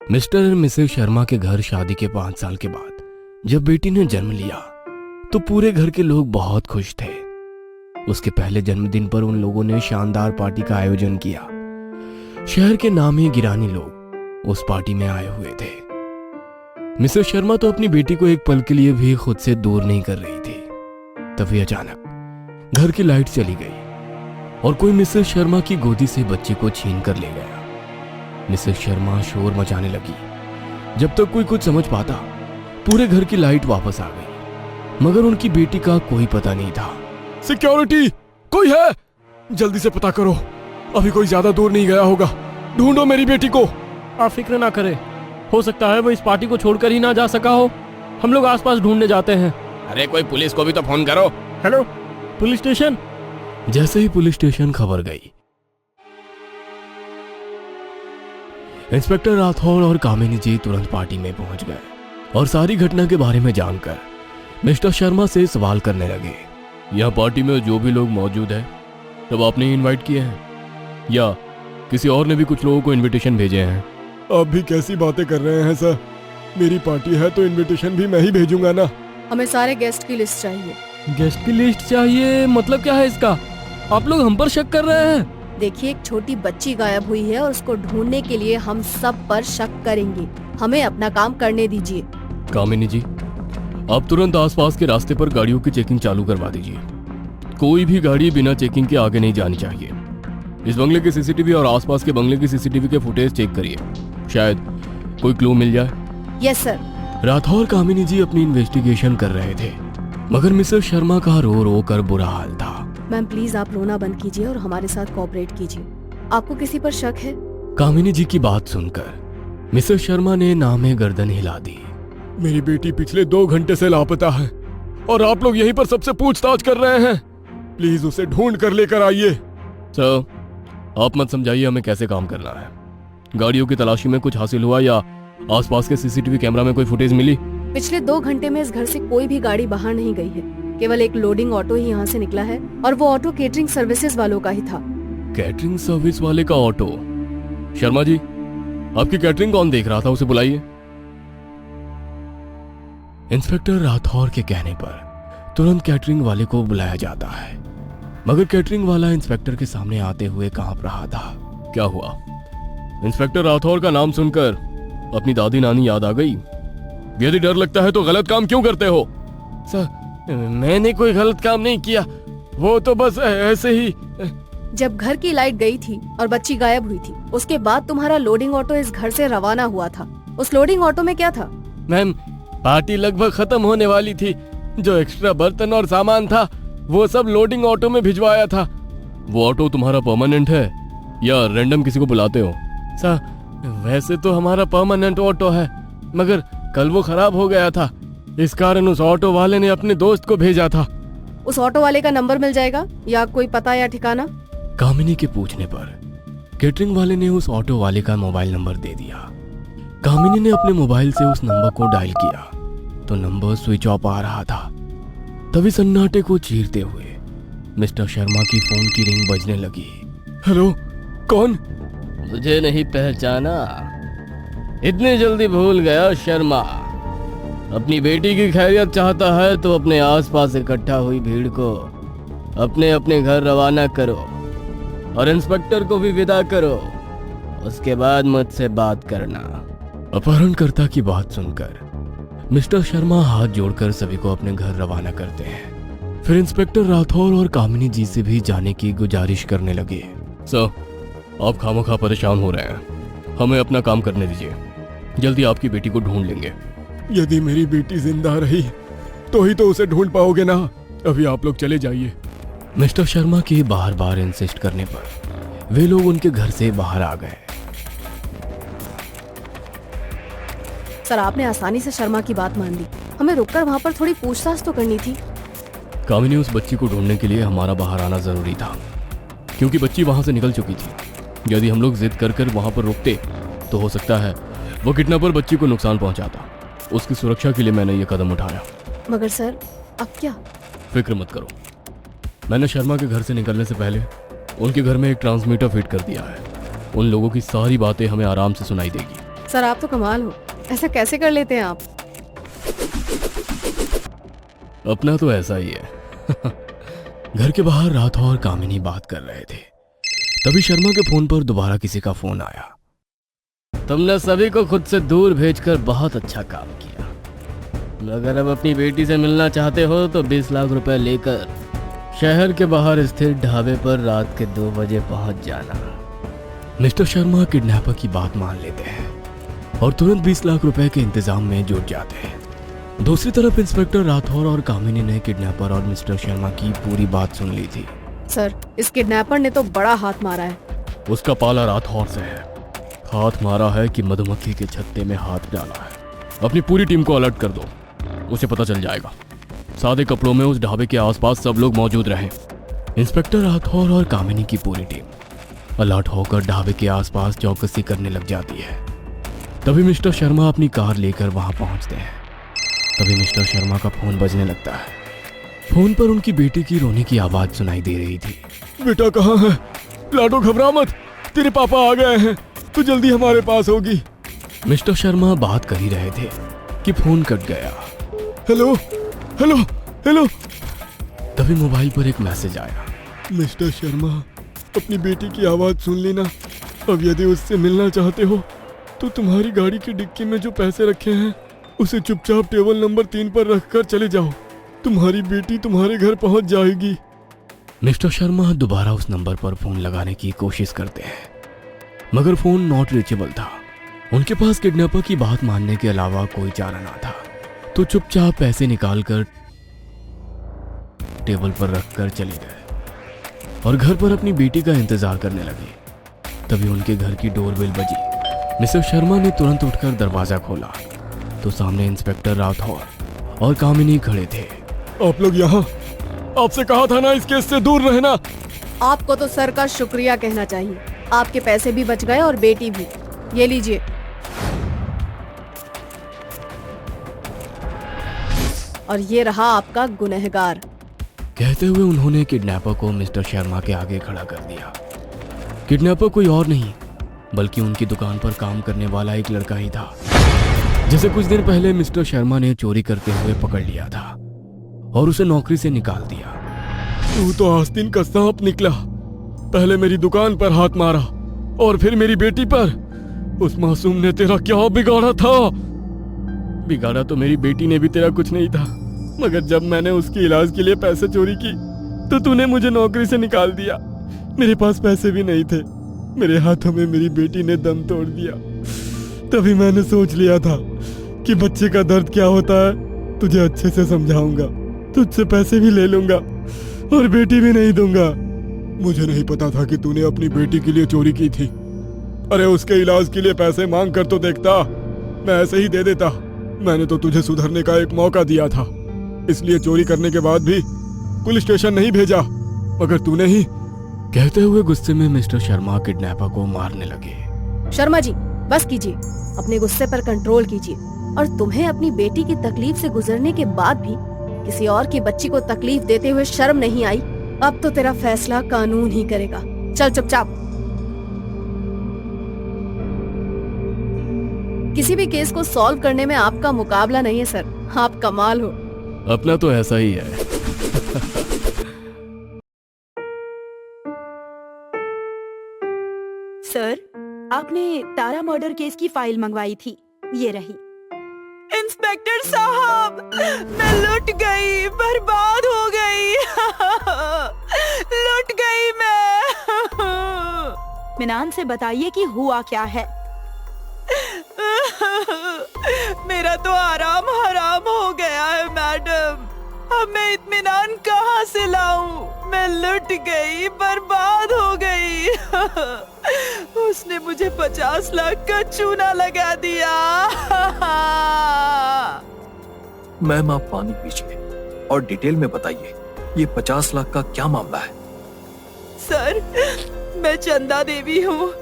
Mister और Mrs Sharma के घर शादी के 5 साल के बाद जब बेटी ने जन्म लिया तो पूरे घर के लोग बहुत खुश थे। उसके पहले जन्मदिन पर उन लोगों ने शानदार पार्टी का आयोजन किया। शहर के नामी गिरानी लोग उस पार्टी में आए हुए थे। मिसेस शर्मा तो अपनी बेटी को एक पल के लिए भी खुद से दूर नहीं कर रही थी। तभी अचानक घर की लाइट चली गई और कोई मिसेस शर्मा की गोदी से बच्चे को छीन कर ले गया। मिसेस शर्मा शोर मचाने लगी। जब तक कोई कुछ समझ पाता पूरे घर की लाइट वापस आ गई, मगर उनकी बेटी का कोई पता नहीं था। सिक्योरिटी, कोई है? जल्दी से पता करो, अभी कोई ज्यादा दूर नहीं गया होगा। ढूंढो मेरी बेटी को। आप फिक्र ना करें, हो सकता है वो इस पार्टी को छोड़कर ही ना जा सका हो। हम लोग आसपास ढूंढने जाते हैं। अरे कोई पुलिस को भी तो फोन करो। Hello, police station. जैसे ही पुलिस स्टेशन खबर गई, इंस्पेक्टर राठौर और कामिनी जी तुरंत पार्टी में पहुंच गए और सारी घटना के बारे में जानकर मिस्टर शर्मा से सवाल करने लगे। यह पार्टी में जो भी लोग मौजूद हैं, तब आपने ही इनवाइट किए हैं या किसी और ने भी कुछ लोगों को इनविटेशन भेजे हैं? आप भी कैसी बातें कर रहे हैं सर? मेरी पार्टी है तो इनविटेशन भी मैं ही भेजूंगा ना। हमें सारे गेस्ट की लिस्ट चाहिए। गेस्ट की लिस्ट चाहिए? मतलब क्या है इसका? आप लोग हम पर शक कर रहे हैं? देखिए, एक छोटी बच्ची गायब हुई है और उसको ढूंढने के लिए हम सब पर शक करेंगे। हमें अपना काम करने दीजिए। कामिनी जी, आप तुरंत आसपास के रास्ते पर गाड़ियों की चेकिंग चालू करवा दीजिए। कोई भी गाड़ी बिना चेकिंग के आगे नहीं जानी चाहिए। इस बंगले के सीसीटीवी और आसपास के बंगले की सीसीटीवी के फुटेज चेक करिए, शायद कोई क्लू मिल जाए। Yes sir. राठौर कामिनी जी अपनी इन्वेस्टिगेशन कर रहे थे, मगर मिसेस शर्मा का रो रो कर बुरा हाल था। मैम प्लीज आप रोना बंद कीजिए और हमारे साथ कोऑपरेट कीजिए। आपको किसी पर शक है? कामिनी जी की बात सुनकर मिसेस शर्मा ने नामे गर्दन हिला दी। मेरी बेटी पिछले 2 घंटे से लापता है और आप लोग यहीं पर सबसे पूछताछ कर रहे हैं। प्लीज उसे ढूंढ कर लेकर आइए। सर, आप मत समझाइए हमें कैसे काम करना है। गाड़ियों की तलाशी में कुछ हासिल हुआ या आसपास के सीसीटीवी कैमरा में कोई फुटेज मिली? पिछले 2 घंटे में इस घर से कोई भी गाड़ी बाहर नहीं गई है। केवल एक लोडिंग ऑटो ही यहाँ से निकला है और वो ऑटो केटरिंग सर्विसेज वालों का ही था। कैटरिंग सर्विस वाले का ऑटो? शर्मा जी, आपकी कैटरिंग कौन देख रहा था? उसे बुलाइए। इंस्पेक्टर राठौर के कहने पर तुरंत कैटरिंग वाले को बुलाया जाता है, मगर कैटरिंग वाला इंस्पेक्टर के सामने आते हुए कांप रहा था। क्या हुआ? इंस्पेक्टर राठौर का नाम सुनकर अपनी दादी नानी याद आ गई? यदि डर लगता है तो गलत काम क्यों करते हो? सर, मैंने कोई गलत काम नहीं किया, वो तो बस ऐसे ही। जब घर की लाइट गई थी और बच्ची गायब हुई थी, उसके बाद तुम्हारा लोडिंग ऑटो इस घर से रवाना हुआ था। उस लोडिंग ऑटो में क्या था? मैम, पार्टी लगभग खत्म होने वाली थी। जो एक्स्ट्रा बर्तन और सामान था वो सब लोडिंग ऑटो में भिजवाया था। वो ऑटो तुम्हारा परमानेंट है या रैंडम किसी को बुलाते हो? सर, वैसे तो हमारा परमानेंट ऑटो है, मगर कल वो खराब हो गया था, इस कारण उस ऑटो वाले ने अपने दोस्त को भेजा था। उस ऑटो वाले का नंबर मिल जाएगा या कोई पता या ठिकाना? कामिनी के पूछने पर कैटरिंग वाले ने उस ऑटो वाले का मोबाइल नंबर दे दिया। कामिनी ने अपने मोबाइल से उस नंबर को डायल किया तो नंबर स्विच ऑफ आ रहा था। तभी सन्नाटे को चीरते हुए मिस्टर शर्मा की फोन की रिंग बजने लगी। हेलो, कौन? मुझे नहीं पहचाना? इतनी जल्दी भूल गया शर्मा? अपनी बेटी की खैरियत चाहता है तो अपने आसपास इकट्ठा हुई भीड़ को अपने अपने घर रवाना करो और इंस्पेक्टर को भी विदा करो। उसके बाद मुझसे बात करना। अपहरणकर्ता की बात सुनकर मिस्टर शर्मा हाथ जोड़कर सभी को अपने घर रवाना करते हैं। फिर इंस्पेक्टर राठौर और कामिनी जी से भी जाने की गुजारिश करने लगे। सर, आप खामोखा परेशान हो रहे हैं, हमें अपना काम करने दीजिए। जल्दी आपकी बेटी को ढूंढ लेंगे। यदि मेरी बेटी जिंदा रही तो ही तो उसे ढूंढ पाओगे ना। अभी आप लोग चले जाइए। मिस्टर शर्मा के बार बार इंसिस्ट करने पर वे लोग उनके घर से बाहर आ गए। सर, आपने आसानी से शर्मा की बात मान ली। हमें रुककर वहाँ पर थोड़ी पूछताछ तो करनी थी। कामिनी, उस बच्ची को ढूंढने के लिए हमारा बाहर आना जरूरी था, क्योंकि बच्ची वहां से निकल चुकी थी। यदि हम लोग जिद कर कर वहां पर रुकते तो हो सकता है वो किडनैपर बच्ची को नुकसान पहुंचाता। उसकी सुरक्षा के लिए मैंने ये कदम उठाया। मगर सर, अब क्या? फिक्र मत करो, मैंने शर्मा के घर से निकलने से पहले उनके घर में एक ट्रांसमीटर फिट कर दिया है। उन लोगों की सारी बातें हमें आराम से सुनाई देगी। सर आप तो कमाल हो, ऐसा कैसे कर लेते हैं आप? अपना तो ऐसा ही है। घर के बाहर राठौर और कामिनी बात कर रहे थे, तभी शर्मा के फोन पर दोबारा किसी का फोन आया। तुमने सभी को खुद से दूर भेजकर बहुत अच्छा काम किया। अगर अब अपनी बेटी से मिलना चाहते हो तो 20 लाख रुपए लेकर शहर के बाहर स्थित ढाबे पर रात के 2 बजे पहुंच जाना। मिस्टर शर्मा किडनैपर की बात मान लेते हैं और तुरंत 20 लाख रुपए के इंतजाम में जुट जाते हैं। दूसरी तरफ इंस्पेक्टर राठौर और कामिनी ने किडनैपर और मिस्टर शर्मा की पूरी बात सुन ली थी। सर इस किडनैपर ने तो बड़ा हाथ मारा है। उसका पाला राठौर से है। हाथ मारा है कि मधुमक्खी के छत्ते में हाथ डाला है। अपनी पूरी टीम को अलर्ट कर दो, उसे पता चल जाएगा। सादे कपड़ों में उस ढाबे के आसपास सब लोग मौजूद रहें। इंस्पेक्टर राठौर और कामिनी की पूरी टीम अलर्ट होकर ढाबे के आसपास चौकसी करने लग जाती है। तभी मिस्टर शर्मा अपनी कार लेकर वहां पहुंचते हैं। तभी मिस्टर शर्मा का फोन बजने लगता है। फोन पर उनकी बेटी की रोने की आवाज सुनाई दे रही थी। बेटा कहाँ है? लाडो घबरा मत, तेरे पापा आ गए हैं, तू जल्दी हमारे पास होगी। मिस्टर शर्मा बात कर ही रहे थे कि फोन कट गया। Hello hello hello. तभी मोबाइल पर एक मैसेज आया। मिस्टर शर्मा, अपनी बेटी की आवाज सुन लेना। अब यदि उससे मिलना चाहते हो तो तुम्हारी गाड़ी की डिक्की में जो पैसे रखे हैं उसे चुपचाप टेबल नंबर 3 पर रखकर चले जाओ। तुम्हारी बेटी तुम्हारे घर पहुंच जाएगी। मिस्टर शर्मा दोबारा उस नंबर पर फोन लगाने की कोशिश करते हैं, मगर फोन नॉट रीचेबल था। उनके पास किडनैपर की बात मानने के अलावा कोई चारा ना था, तो चुपचाप पैसे निकालकर टेबल पर रखकर चले गए और घर पर अपनी बेटी का इंतजार करने लगे। तभी उनके घर की डोरबेल बजी। मिस्टर शर्मा ने तुरंत उठकर दरवाजा खोला तो सामने इंस्पेक्टर राठौर और कामिनी खड़े थे। आप लोग यहाँ? आपसे कहा था ना इस केस से दूर रहना। आपको तो सर का शुक्रिया कहना चाहिए, आपके पैसे भी बच गए और बेटी भी। ये लीजिए। और ये रहा आपका गुनहगार। कहते हुए उन्होंने किडनैपर को मिस्टर शर्मा के आगे खड़ा कर दिया। किडनैपर कोई और नहीं बल्कि उनकी दुकान पर काम करने वाला एक लड़का ही था, जिसे कुछ दिन पहले मिस्टर शर्मा ने चोरी करते हुए पकड़ लिया था और उसे नौकरी से निकाल दिया। तू तो आस्तीन का सांप निकला। पहले मेरी दुकान पर हाथ मारा और फिर मेरी बेटी पर। उस मासूम ने तेरा क्या बिगाड़ा था? बिगाड़ा तो मेरी बेटी ने भी तेरा कुछ नहीं था, मगर जब मैंने उसके इलाज के लिए पैसे चोरी की तो तूने मुझे नौकरी से निकाल दिया। मेरे पास पैसे भी नहीं थे, मेरे हाथों में मेरी बेटी ने दम तोड़ दिया। तभी मैंने सोच लिया था कि बच्चे का दर्द क्या होता है तुझे अच्छे से समझाऊंगा, तुझसे पैसे भी ले लूंगा और बेटी भी नहीं दूंगा। मुझे नहीं पता था कि तूने अपनी बेटी के लिए चोरी की थी। अरे उसके इलाज के लिए पैसे मांग कर तो देखता, मैं ऐसे ही दे देता। मैंने तो तुझे सुधरने का एक मौका दिया था, इसलिए चोरी करने के बाद भी पुलिस स्टेशन नहीं भेजा, मगर तूने ही। कहते हुए गुस्से में मिस्टर शर्मा किडनैपर को मारने लगे। शर्मा जी बस कीजिए, अपने गुस्से पर कंट्रोल कीजिए। और तुम्हें अपनी बेटी की तकलीफ से गुजरने के बाद भी किसी और की बच्ची को तकलीफ देते हुए शर्म नहीं आई? अब तो तेरा फैसला कानून ही करेगा। चल चुपचाप। किसी भी केस को सॉल्व करने में आपका मुकाबला नहीं है सर, आप कमाल हो। अपना तो ऐसा ही है। सर, आपने तारा मर्डर केस की फाइल मंगवाई थी, ये रही। इंस्पेक्टर साहब, मैं लुट गई, बर्बाद हो गई। लुट गई मैं। मिनान से बताइए कि हुआ क्या है। मेरा तो आराम हराम हो गया है मैडम। अब मैं इत्मीनान कहाँ से लाऊं? मैं लुट गई, बर्बाद हो गई। उसने मुझे 50 लाख का चूना लगा दिया। मैम आप पानी पीजिए और डिटेल में बताइए, ये 50 लाख का क्या मामला है? सर, मैं चंदा देवी हूँ।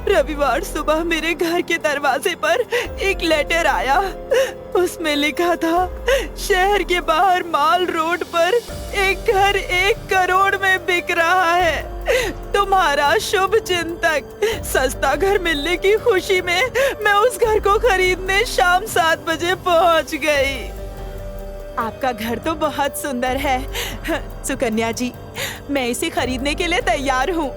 रविवार सुबह मेरे घर के दरवाजे पर एक लेटर आया। उसमें लिखा था, शहर के बाहर माल रोड पर एक घर 1 करोड़ में बिक रहा है। तुम्हारा शुभ चिंतक। सस्ता घर मिलने की खुशी में मैं उस घर को खरीदने शाम 7 बजे पहुँच गई। आपका घर तो बहुत सुंदर है सुकन्या जी, मैं इसे खरीदने के लिए तैयार हूँ,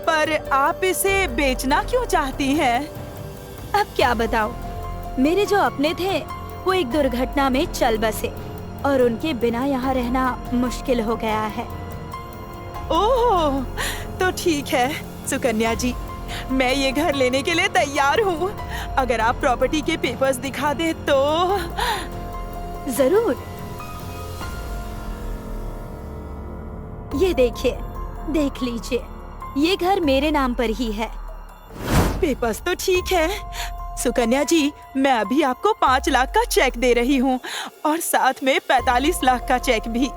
पर आप इसे बेचना क्यों चाहती हैं? अब क्या बताओ, मेरे जो अपने थे वो एक दुर्घटना में चल बसे और उनके बिना यहाँ रहना मुश्किल हो गया है। ओह, तो ठीक है सुकन्या जी, मैं ये घर लेने के लिए तैयार हूँ। अगर आप प्रॉपर्टी के पेपर्स दिखा दे तो। जरूर, ये देखिए, देख लीजिए, ये घर मेरे नाम पर ही है। पेपर्स तो ठीक है सुकन्या जी, मैं अभी आपको 5 लाख का चेक दे रही हूँ और साथ में 45 लाख का चेक भी।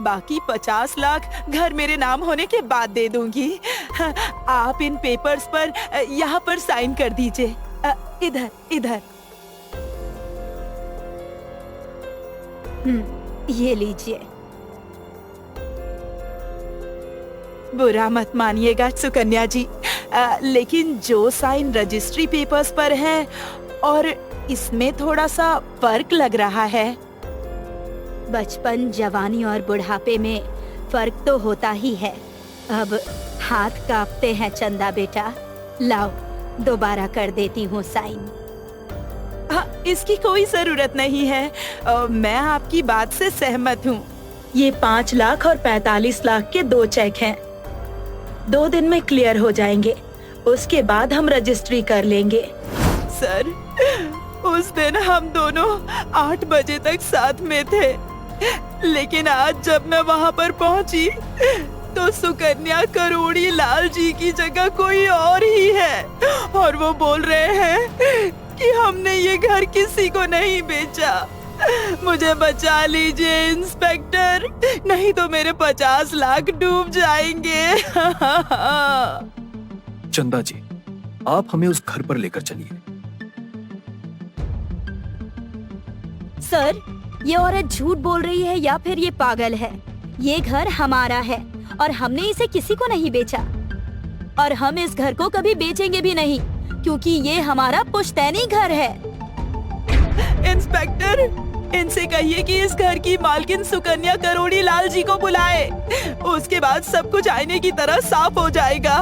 बाकी 50 लाख घर मेरे नाम होने के बाद दे दूंगी। आप इन पेपर्स पर यहाँ पर साइन कर दीजिए। इधर इधर। ये लीजिए। बुरा मत मानिएगा सुकन्या जी, लेकिन जो साइन रजिस्ट्री पेपर्स पर है और इसमें थोड़ा सा फर्क लग रहा है। बचपन, जवानी और बुढ़ापे में फर्क तो होता ही है। अब हाथ कांपते हैं चंदा बेटा, लाओ दोबारा कर देती हूँ साइन। इसकी कोई जरूरत नहीं है, मैं आपकी बात से सहमत हूँ। ये 5 लाख और 45 लाख के 2 चेक हैं। 2 दिन में क्लियर हो जाएंगे, उसके बाद हम रजिस्ट्री कर लेंगे। सर, उस दिन हम दोनों 8 बजे तक साथ में थे, लेकिन आज जब मैं वहाँ पर पहुँची तो सुकन्या करोड़ी लाल जी की जगह कोई और ही है और वो बोल रहे हैं कि हमने ये घर किसी को नहीं बेचा। मुझे बचा लीजिए इंस्पेक्टर, नहीं तो मेरे 50 लाख डूब जाएंगे। चंदा जी, आप हमें उस घर पर लेकर चलिए। सर, ये औरत झूठ बोल रही है या फिर ये पागल है। ये घर हमारा है और हमने इसे किसी को नहीं बेचा और हम इस घर को कभी बेचेंगे भी नहीं, क्योंकि ये हमारा पुश्तैनी घर है। इंस्पेक्टर, इनसे कहिए कि इस घर की मालकिन सुकन्या करोड़ी लाल जी को बुलाए, उसके बाद सब कुछ आईने की तरह साफ हो जाएगा।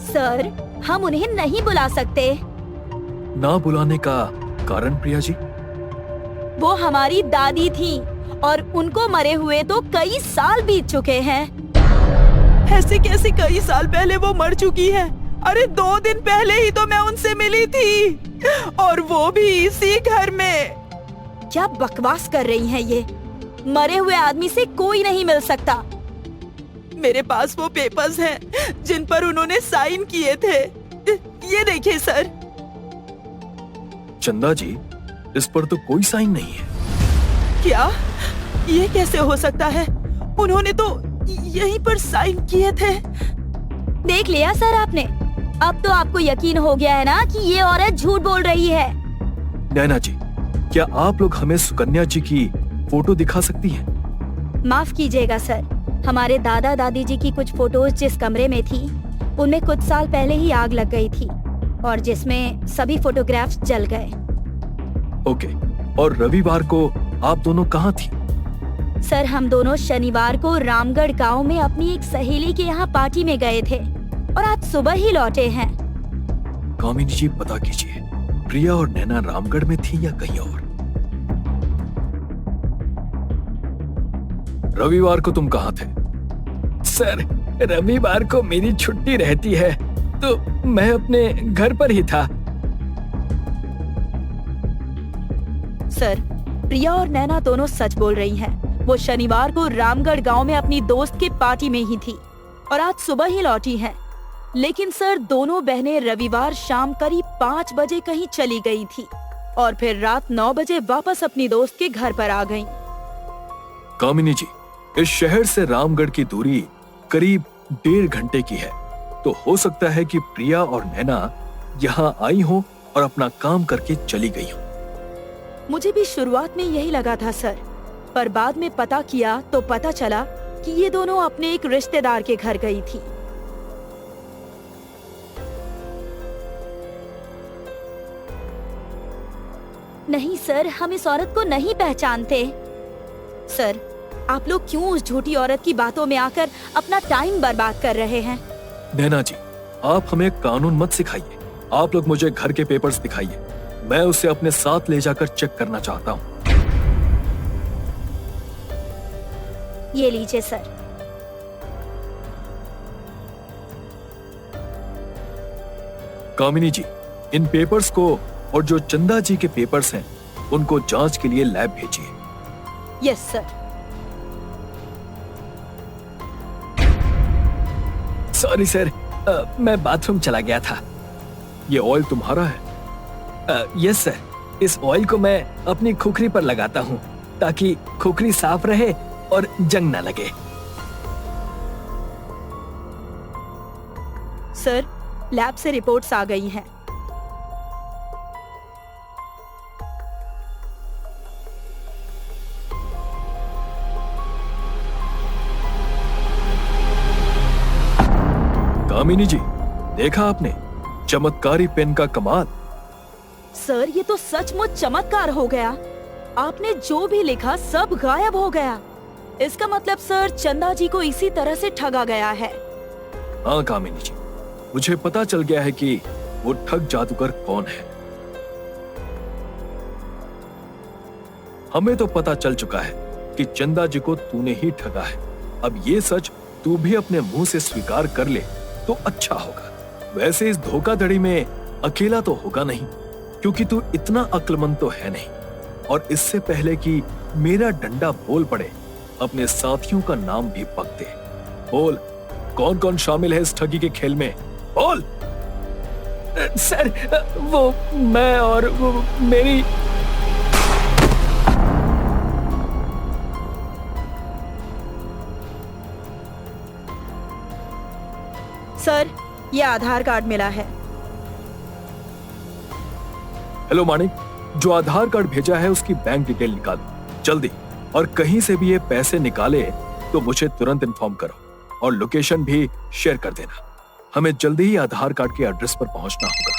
सर, हम उन्हें नहीं बुला सकते। ना बुलाने का कारण प्रिया जी? वो हमारी दादी थी और उनको मरे हुए तो कई साल बीत चुके हैं। ऐसे कैसे कई साल पहले वो मर चुकी है? अरे 2 दिन पहले ही तो मैं उनसे मिली थी और वो भी इसी घर में। क्या बकवास कर रही हैं ये? मरे हुए आदमी से कोई नहीं मिल सकता। मेरे पास वो पेपर्स हैं जिन पर उन्होंने साइन किए थे। ये देखिए सर। चंदा जी, इस पर तो कोई साइन नहीं है। क्या? ये कैसे हो सकता है? उन्होंने तो यहीं पर साइन किए थे। देख लिया सर आपने? अब तो आपको यकीन हो गया है ना कि ये औरत झूठ बोल रही है। नैना जी, क्या आप लोग हमें सुकन्या जी की फोटो दिखा सकती हैं? माफ कीजिएगा सर, हमारे दादा दादी जी की कुछ फोटोज जिस कमरे में थी उनमें कुछ साल पहले ही आग लग गई थी और जिसमें सभी फोटोग्राफ्स जल गए। ओके, और रविवार को आप दोनों कहाँ थी? सर, हम दोनों शनिवार को रामगढ़ गांव में अपनी एक सहेली के यहाँ पार्टी में गए थे और आज सुबह ही लौटे हैं। कामिनी जी, पता कीजिए, प्रिया और नैना रामगढ़ में थी या कहीं और? रविवार को तुम कहाँ थे? सर, रविवार को मेरी छुट्टी रहती है तो मैं अपने घर पर ही था। सर, प्रिया और नैना दोनों सच बोल रही हैं। वो शनिवार को रामगढ़ गांव में अपनी दोस्त के पार्टी में ही थी और आज सुबह ही लौटी हैं। लेकिन सर, दोनों बहनें रविवार शाम करीब 5 बजे कहीं चली गई थी और फिर रात 9 बजे वापस अपनी दोस्त के घर पर आ गईं। कामिनी जी, इस शहर से रामगढ़ की दूरी करीब 1.5 घंटे की है तो हो सकता है कि प्रिया और नैना यहाँ आई हो और अपना काम करके चली गई हो। मुझे भी शुरुआत में यही लगा था सर, पर बाद में पता किया तो पता चला कि ये दोनों अपने एक रिश्तेदार के घर गई थी। नहीं सर, हम इस औरत को नहीं पहचानते। सर, आप लोग क्यों उस झूठी औरत की बातों में आकर अपना टाइम बर्बाद कर रहे हैं? नैना जी, आप हमें कानून मत सिखाइए। आप लोग मुझे घर के पेपर्स दिखाइए, मैं उसे अपने साथ ले जाकर चेक करना चाहता हूँ। ये लीजिए सर। कामिनी जी, इन पेपर्स को और जो चंदा जी के पेपर्स हैं उनको जांच के लिए लैब भेजिए। Yes sir. सॉरी सर, मैं बाथरूम चला गया था। ये ऑयल तुम्हारा है? यस सर, इस ऑयल को मैं अपनी खुखरी पर लगाता हूँ ताकि खुखरी साफ रहे और जंग ना लगे। सर, लैब से रिपोर्ट्स आ गई हैं। कामिनी जी, देखा आपने चमत्कारी पेन का कमाल? सर, ये तो सचमुच चमत्कार हो गया। आपने जो भी लिखा सब गायब हो गया। इसका मतलब सर, चंदा जी को इसी तरह से ठगा गया है। हाँ कामिनी जी, मुझे पता चल गया है कि वो ठग जादूगर कौन है। हमें तो पता चल चुका है कि चंदा जी को तूने ही ठगा है। अब ये सच तू भी अपने मुंह से स्वीकार कर ले तो अच्छा होगा। वैसे इस धोखाधड़ी में अकेला तो होगा नहीं, क्योंकि तू इतना अक्लमंद तो है नहीं। और इससे पहले कि मेरा डंडा बोल पड़े, अपने साथियों का नाम भी बक दे। बोल, कौन कौन शामिल है इस ठगी के खेल में? बोल। सर, वो मैं और वो मेरी सर, ये आधार कार्ड मिला है। हेलो मानिक, जो आधार कार्ड भेजा है उसकी बैंक डिटेल निकाल जल्दी, और कहीं से भी ये पैसे निकाले तो मुझे तुरंत इन्फॉर्म करो और लोकेशन भी शेयर कर देना। हमें जल्दी ही आधार कार्ड के एड्रेस पर पहुंचना होगा।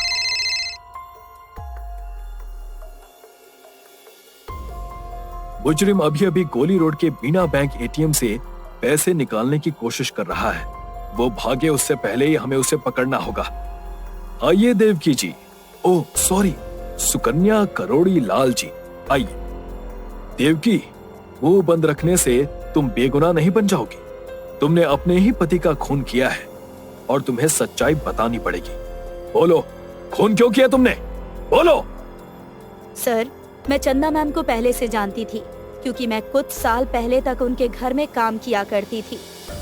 मुजरिम अभी अभी गोली रोड के बीना बैंक एटीएम से पैसे निकालने की कोशिश कर रहा है। वो भागे उससे पहले ही हमें उसे पकड़ना होगा। आइए देवकी जी, ओह सॉरी, सुकन्या करोड़ी लाल जी, आइए। देवकी, मुंह बंद रखने से तुम बेगुनाह नहीं बन जाओगी। तुमने अपने ही पति का खून किया है और तुम्हें सच्चाई बतानी पड़ेगी। बोलो, खून क्यों किया तुमने? बोलो। सर, मैं चंदा मैम को पहले से जानती थी, क्योंकि मैं कुछ साल पहले तक उनके घर में काम किया करती थी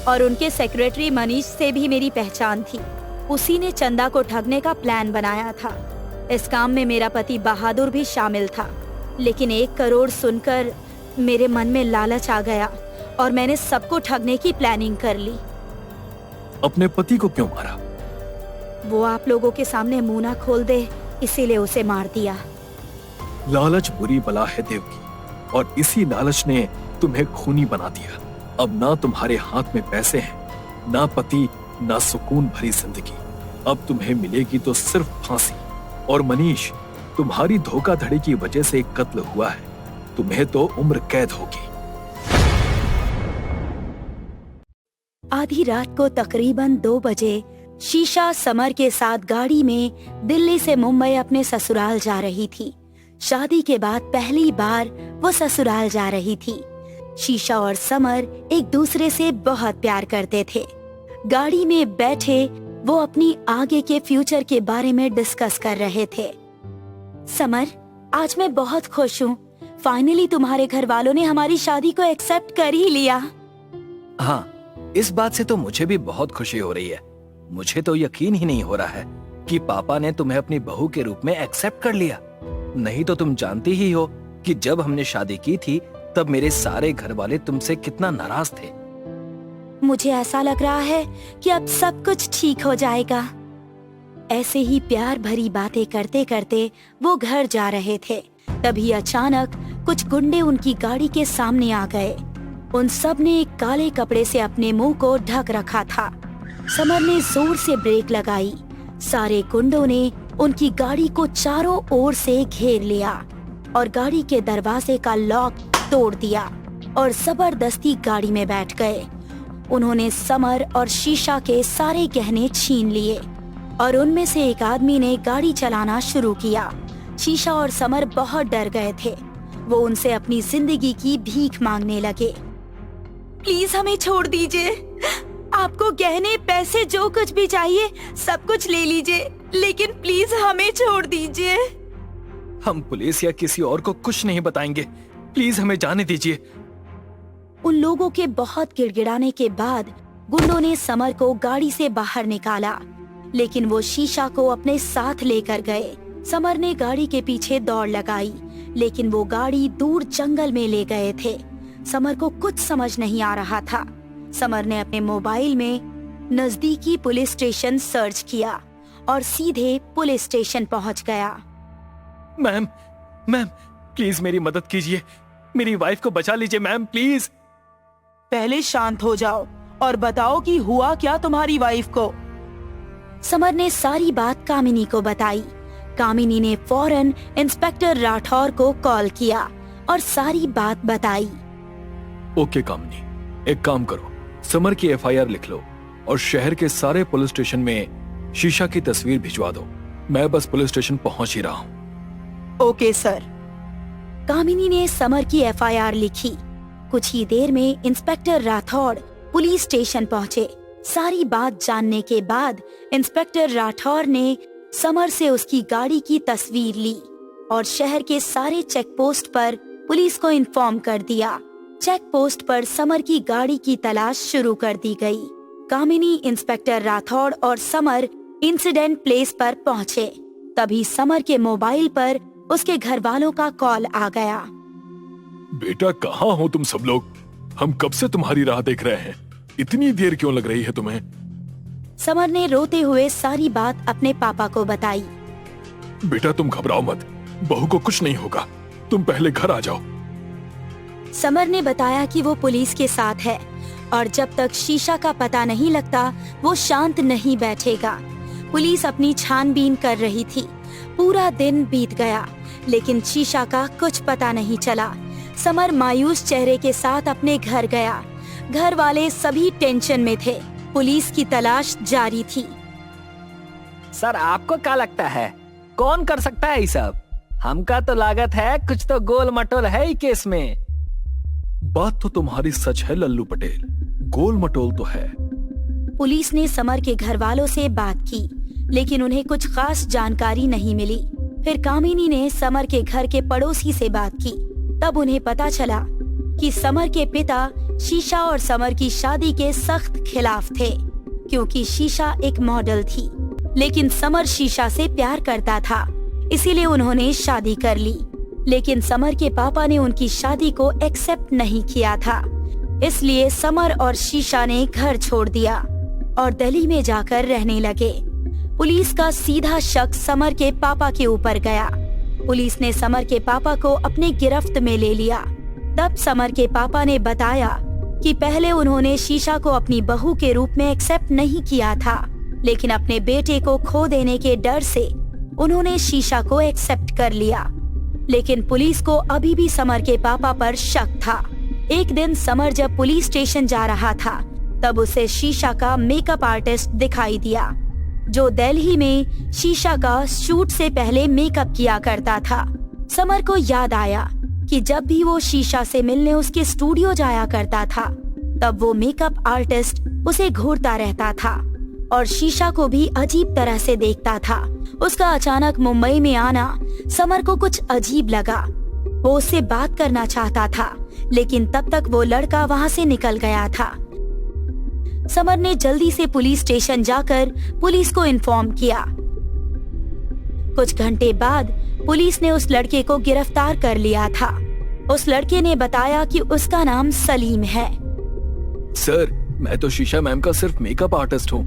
और उनके सेक्रेटरी मनीष से भी मेरी पहचान थी। उसी ने चंदा को ठगने का प्लान बनाया था। इस काम में मेरा पति बहादुर भी शामिल था, लेकिन 1 करोड़ सुनकर मेरे मन में लालच आ गया और मैंने सबको ठगने की प्लानिंग कर ली। अपने पति को क्यों मारा? वो आप लोगों के सामने मुंह ना खोल दे, इसीलिए उसे मार दिया। लालच बुरी बला है देवकी, और इसी लालच ने तुम्हें खूनी बना दिया। अब ना तुम्हारे हाथ में पैसे हैं, ना पति, ना सुकून भरी जिंदगी। अब तुम्हें मिलेगी तो सिर्फ फांसी। और मनीष, तुम्हारी धोखाधड़ी की वजह से एक कत्ल हुआ है, तुम्हें तो उम्र कैद होगी। आधी रात को तकरीबन 2 बजे शीशा समर के साथ गाड़ी में दिल्ली से मुंबई अपने ससुराल जा रही थी। शादी के बाद पहली बार वो ससुराल जा रही थी। शीशा और समर एक दूसरे से बहुत प्यार करते थे। गाड़ी में बैठे वो अपनी आगे के फ्यूचर के बारे में डिस्कस कर रहे थे। समर, आज मैं बहुत खुश हूँ। फाइनली तुम्हारे घर वालों ने हमारी शादी को एक्सेप्ट कर ही लिया। हाँ, इस बात से तो मुझे भी बहुत खुशी हो रही है। मुझे तो यकीन ही नहीं हो रहा है कि पापा ने तुम्हें अपनी बहू के रूप में एक्सेप्ट कर लिया। नहीं तो तुम जानती ही हो कि जब हमने शादी की थी तब मेरे सारे घर वाले तुमसे कितना नाराज थे। मुझे ऐसा लग रहा है कि अब सब कुछ ठीक हो जाएगा। ऐसे ही प्यार भरी बातें करते करते वो घर जा रहे थे। तभी अचानक कुछ गुंडे उनकी गाड़ी के सामने आ गए। उन सब ने एक काले कपड़े से अपने मुंह को ढक रखा था। समर ने जोर से ब्रेक लगाई। सारे गुंडों ने उनकी गाड़ी को चारों ओर से घेर लिया और गाड़ी के दरवाजे का लॉक तोड़ दिया और जबरदस्ती गाड़ी में बैठ गए। उन्होंने समर और शीशा के सारे गहने छीन लिए और उनमें से एक आदमी ने गाड़ी चलाना शुरू किया। शीशा और समर बहुत डर गए थे। वो उनसे अपनी जिंदगी की भीख मांगने लगे। प्लीज हमें छोड़ दीजिए। आपको गहने, पैसे, जो कुछ भी चाहिए सब कुछ ले लीजिए, लेकिन प्लीज हमें छोड़ दीजिए। हम पुलिस या किसी और को कुछ नहीं बताएंगे, प्लीज हमें जाने दीजिए। उन लोगों के बहुत गिड़गिड़ाने के बाद गुंडों ने समर को गाड़ी से बाहर निकाला, लेकिन वो शीशा को अपने साथ लेकर गए। समर ने गाड़ी के पीछे दौड़ लगाई, लेकिन वो गाड़ी दूर जंगल में ले गए थे। समर को कुछ समझ नहीं आ रहा था। समर ने अपने मोबाइल में नजदीकी पुलिस स्टेशन सर्च किया और सीधे पुलिस स्टेशन पहुंच गया। मैम, प्लीज मेरी मदद कीजिए, मेरी वाइफ को बचा लीजिए मैम, प्लीज। पहले शांत हो जाओ और बताओ कि हुआ क्या तुम्हारी वाइफ को। समर ने सारी बात कामिनी को बताई। कामिनी ने फौरन इंस्पेक्टर राठौर को कॉल किया और सारी बात बताई। ओके कामिनी, एक काम करो, समर की एफआईआर लिख लो और शहर के सारे पुलिस स्टेशन में शीशा की तस्वीर भिजवा दो। मैं बस पुलिस स्टेशन पहुंच ही रहा हूँ। Okay sir. कामिनी ने समर की एफआईआर लिखी। कुछ ही देर में इंस्पेक्टर राठौड़ पुलिस स्टेशन पहुंचे। सारी बात जानने के बाद इंस्पेक्टर राठौर ने समर से उसकी गाड़ी की तस्वीर ली और शहर के सारे चेक पोस्ट पर पुलिस को इन्फॉर्म कर दिया। चेक पोस्ट पर समर की गाड़ी की तलाश शुरू कर दी गई। कामिनी, इंस्पेक्टर राठौड़ और समर इंसिडेंट प्लेस पर पहुंचे। तभी समर के मोबाइल पर उसके घर वालों का कॉल आ गया। बेटा, कहाँ हो तुम सब लोग? हम कब से तुम्हारी राह देख रहे हैं। इतनी देर क्यों लग रही है तुम्हें? समर ने रोते हुए सारी बात अपने पापा को बताई। बेटा तुम घबराओ मत, बहू को कुछ नहीं होगा, तुम पहले घर आ जाओ। समर ने बताया कि वो पुलिस के साथ है और जब तक शीशा का पता नहीं लगता वो शांत नहीं बैठेगा। पुलिस अपनी छानबीन कर रही थी। पूरा दिन बीत गया, लेकिन शीशा का कुछ पता नहीं चला। समर मायूस चेहरे के साथ अपने घर गया। घर वाले सभी टेंशन में थे। पुलिस की तलाश जारी थी। सर, आपको क्या लगता है कौन कर सकता है ये सब? हमका तो लागत है कुछ तो गोल मटोल है ही केस में। बात तो तुम्हारी सच है लल्लू पटेल, गोल मटोल तो है। पुलिस ने समर के घर वालों से बात की, लेकिन उन्हें कुछ खास जानकारी नहीं मिली। फिर कामिनी ने समर के घर के पड़ोसी से बात की। तब उन्हें पता चला कि समर के पिता शीशा और समर की शादी के सख्त खिलाफ थे, क्योंकि शीशा एक मॉडल थी, लेकिन समर शीशा से प्यार करता था, इसीलिए उन्होंने शादी कर ली। लेकिन समर के पापा ने उनकी शादी को एक्सेप्ट नहीं किया था, इसलिए समर और शीशा ने घर छोड़ दिया और दिल्ली में जाकर रहने लगे। पुलिस का सीधा शक समर के पापा के ऊपर गया। पुलिस ने समर के पापा को अपने गिरफ्त में ले लिया। तब समर के पापा ने बताया कि पहले उन्होंने शीशा को अपनी बहू के रूप में एक्सेप्ट नहीं किया था, लेकिन अपने बेटे को खो देने के डर से उन्होंने शीशा को एक्सेप्ट कर लिया। लेकिन पुलिस को अभी भी समर के पापा पर शक था। एक दिन समर जब पुलिस स्टेशन जा रहा था, तब उसे शीशा का मेकअप आर्टिस्ट दिखाई दिया, जो दिल्ली में शीशा का शूट से पहले मेकअप किया करता था। समर को याद आया कि जब भी वो शीशा से मिलने उसके स्टूडियो जाया करता था, तब वो मेकअप आर्टिस्ट उसे घूरता रहता था और शीशा को भी अजीब तरह से देखता था। उसका अचानक मुंबई में आना समर को कुछ अजीब लगा। वो उससे बात करना चाहता था, लेकिन तब तक वो लड़का वहाँ से निकल गया था। समर ने जल्दी से पुलिस स्टेशन जाकर पुलिस को इन्फॉर्म किया। कुछ घंटे बाद पुलिस ने उस लड़के को गिरफ्तार कर लिया था। उस लड़के ने बताया कि उसका नाम सलीम है। सर, मैं तो शीशा मैम का सिर्फ मेकअप आर्टिस्ट हूँ।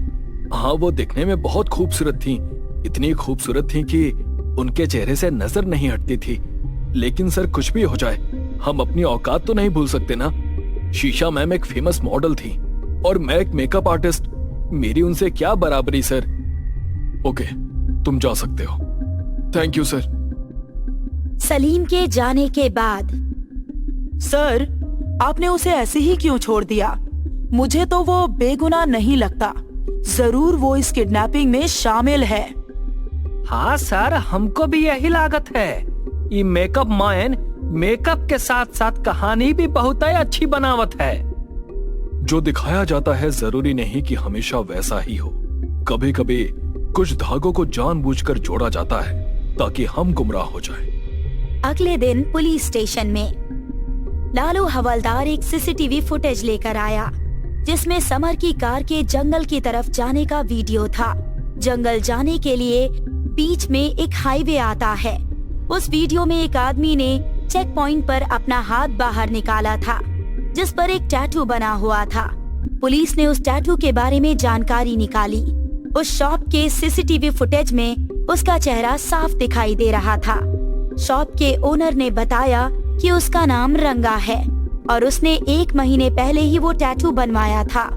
हाँ, वो दिखने में बहुत खूबसूरत थी, इतनी खूबसूरत थी कि उनके चेहरे से नजर नहीं हटती थी। लेकिन सर, कुछ भी हो जाए, हम अपनी औकात तो नहीं भूल सकते ना। शीशा मैम एक फेमस मॉडल थी और मैं एक मेकअप आर्टिस्ट, मेरी उनसे क्या बराबरी सर। ओके, तुम जा सकते हो। Thank you sir. सलीम के जाने के बाद सर, आपने उसे ऐसे ही क्यों छोड़ दिया? मुझे तो वो बेगुनाह नहीं लगता। जरूर वो इस किडनैपिंग में शामिल है। हाँ सर, हमको भी यही लागत है। ये मेकअप मैन मेकअप के साथ साथ कहानी भी बहुत ही अच्छी बनावत है। जो दिखाया जाता है जरूरी नहीं कि हमेशा वैसा ही हो। कभी कभी कुछ धागों को जानबूझकर जोड़ा जाता है ताकि हम गुमराह हो जाएं। अगले दिन पुलिस स्टेशन में लालू हवलदार एक सीसीटीवी फुटेज लेकर आया जिसमें समर की कार के जंगल की तरफ जाने का वीडियो था। जंगल जाने के लिए बीच में एक हाईवे आता है। उस वीडियो में एक आदमी ने चेक पॉइंट पर अपना हाथ बाहर निकाला था जिस पर एक टैटू बना हुआ था। पुलिस ने उस टैटू के बारे में जानकारी निकाली। उस शॉप के सीसीटीवी फुटेज में उसका चेहरा साफ दिखाई दे रहा था। शॉप के ओनर ने बताया कि उसका नाम रंगा है और उसने 1 महीने पहले ही वो टैटू बनवाया था।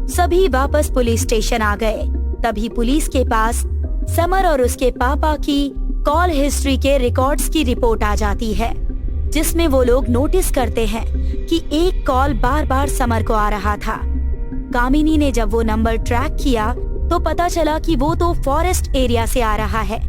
सभी वापस पुलिस स्टेशन आ गए। तभी पुलिस के पास समर और उसके पापा की कॉल हिस्ट्री के रिकॉर्ड्स की रिपोर्ट आ जाती है जिसमें वो लोग नोटिस करते हैं कि एक कॉल बार बार समर को आ रहा था। कामिनी ने जब वो नंबर ट्रैक किया तो पता चला कि वो तो फॉरेस्ट एरिया से आ रहा है।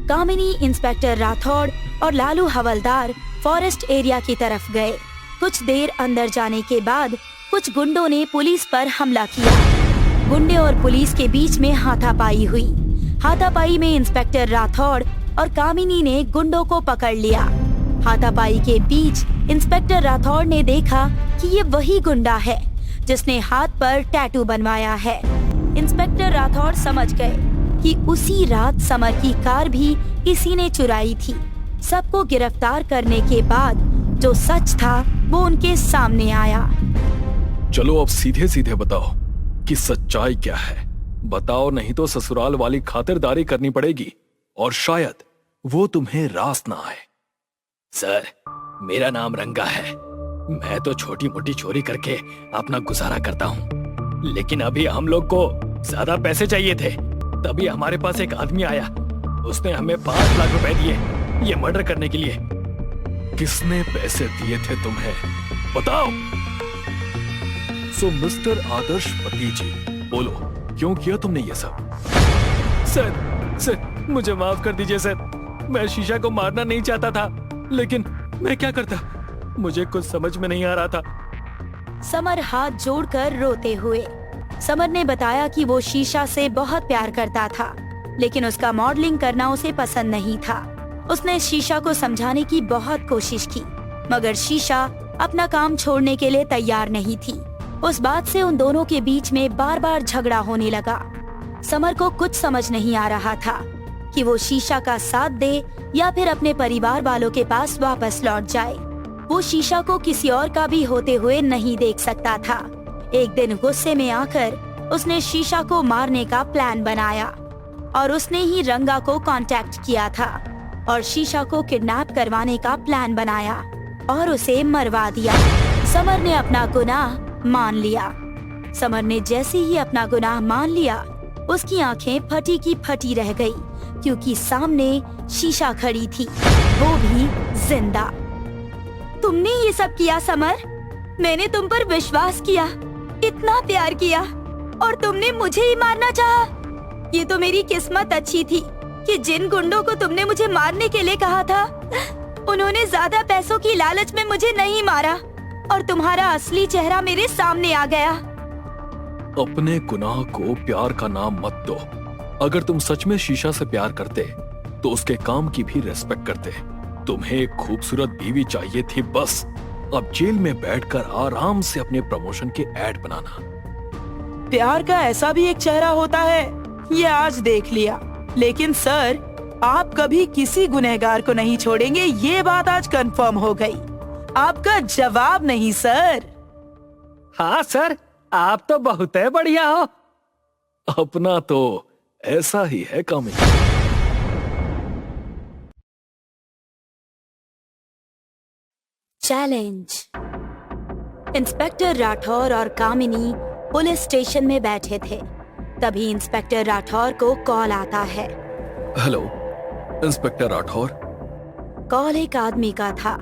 कामिनी, इंस्पेक्टर राठौड़ और लालू हवलदार फॉरेस्ट एरिया की तरफ गए। कुछ देर अंदर जाने के बाद कुछ गुंडों ने पुलिस पर हमला किया। गुंडे और पुलिस के बीच में हाथापाई हुई। हाथापाई में इंस्पेक्टर राठौड़ और कामिनी ने गुंडों को पकड़ लिया। हाथापाई के बीच इंस्पेक्टर राठौड़ ने देखा कि ये वही गुंडा है जिसने हाथ पर टैटू बनवाया है। इंस्पेक्टर राठौड़ समझ गए कि उसी रात समर की कार भी किसी ने चुराई थी। सबको गिरफ्तार करने के बाद जो सच था वो उनके सामने आया। चलो अब सीधे सीधे बताओ कि सच्चाई क्या है। बताओ, नहीं तो ससुराल वाली खातिरदारी करनी पड़ेगी और शायद वो तुम्हें रास ना आए। सर, मेरा नाम रंगा है। मैं तो छोटी मोटी चोरी करके अपना गुजारा करता हूँ, लेकिन अभी हम लोग को ज्यादा पैसे चाहिए थे। तभी हमारे पास एक आदमी आया, उसने हमें 5 लाख रुपए दिए ये मर्डर करने के लिए। किसने पैसे दिए थे तुम्हें, बताओ। सो मिस्टर आदर्श पति जी, बोलो, क्यों किया तुमने ये सब? सर, मुझे माफ कर दीजिए सर। मैं शीशा को मारना नहीं चाहता था, लेकिन मैं क्या करता, मुझे कुछ समझ में नहीं आ रहा था। समर हाथ जोड़कर रोते हुए। समर ने बताया कि वो शीशा से बहुत प्यार करता था, लेकिन उसका मॉडलिंग करना उसे पसंद नहीं था। उसने शीशा को समझाने की बहुत कोशिश की, मगर शीशा अपना काम छोड़ने के लिए तैयार नहीं थी। उस बात से उन दोनों के बीच में बार बार झगड़ा होने लगा। समर को कुछ समझ नहीं आ रहा था कि वो शीशा का साथ दे या फिर अपने परिवार वालों के पास वापस लौट जाए। वो शीशा को किसी और का भी होते हुए नहीं देख सकता था। एक दिन गुस्से में आकर उसने शीशा को मारने का प्लान बनाया और उसने ही रंगा को कांटेक्ट किया था और शीशा को किडनैप करवाने का प्लान बनाया और उसे मरवा दिया। समर ने अपना गुनाह मान लिया। समर ने जैसे ही अपना गुनाह मान लिया, उसकी आंखें फटी की फटी रह गई, क्योंकि सामने शीशा खड़ी थी, वो भी जिंदा। तुमने ये सब किया समर? मैंने तुम पर विश्वास किया, इतना प्यार किया, और तुमने मुझे ही मारना चाहा। ये तो मेरी किस्मत अच्छी थी कि जिन गुंडों को तुमने मुझे मारने के लिए कहा था, उन्होंने ज्यादा पैसों की लालच में मुझे नहीं मारा और तुम्हारा असली चेहरा मेरे सामने आ गया। अपने गुनाह को प्यार का नाम मत दो। अगर तुम सच में शीशा से प्यार करते तो उसके काम की भी रेस्पेक्ट करते। तुम्हें एक खूबसूरत बीवी चाहिए थी बस। अब जेल में बैठकर आराम से अपने प्रमोशन के ऐड बनाना। प्यार का ऐसा भी एक चेहरा होता है, ये आज देख लिया। लेकिन सर, आप कभी किसी गुनहगार को नहीं छोड़ेंगे, ये बात आज कंफर्म हो गई। आपका जवाब नहीं सर। हाँ सर, आप तो बहुत है बढ़िया हो। अपना तो ऐसा ही है कामिनी। चैलेंज। इंस्पेक्टर राठौर और कामिनी पुलिस स्टेशन में बैठे थे। तभी इंस्पेक्टर राठौर को कॉल आता है। Hello inspector Rathore. कॉल एक आदमी का था।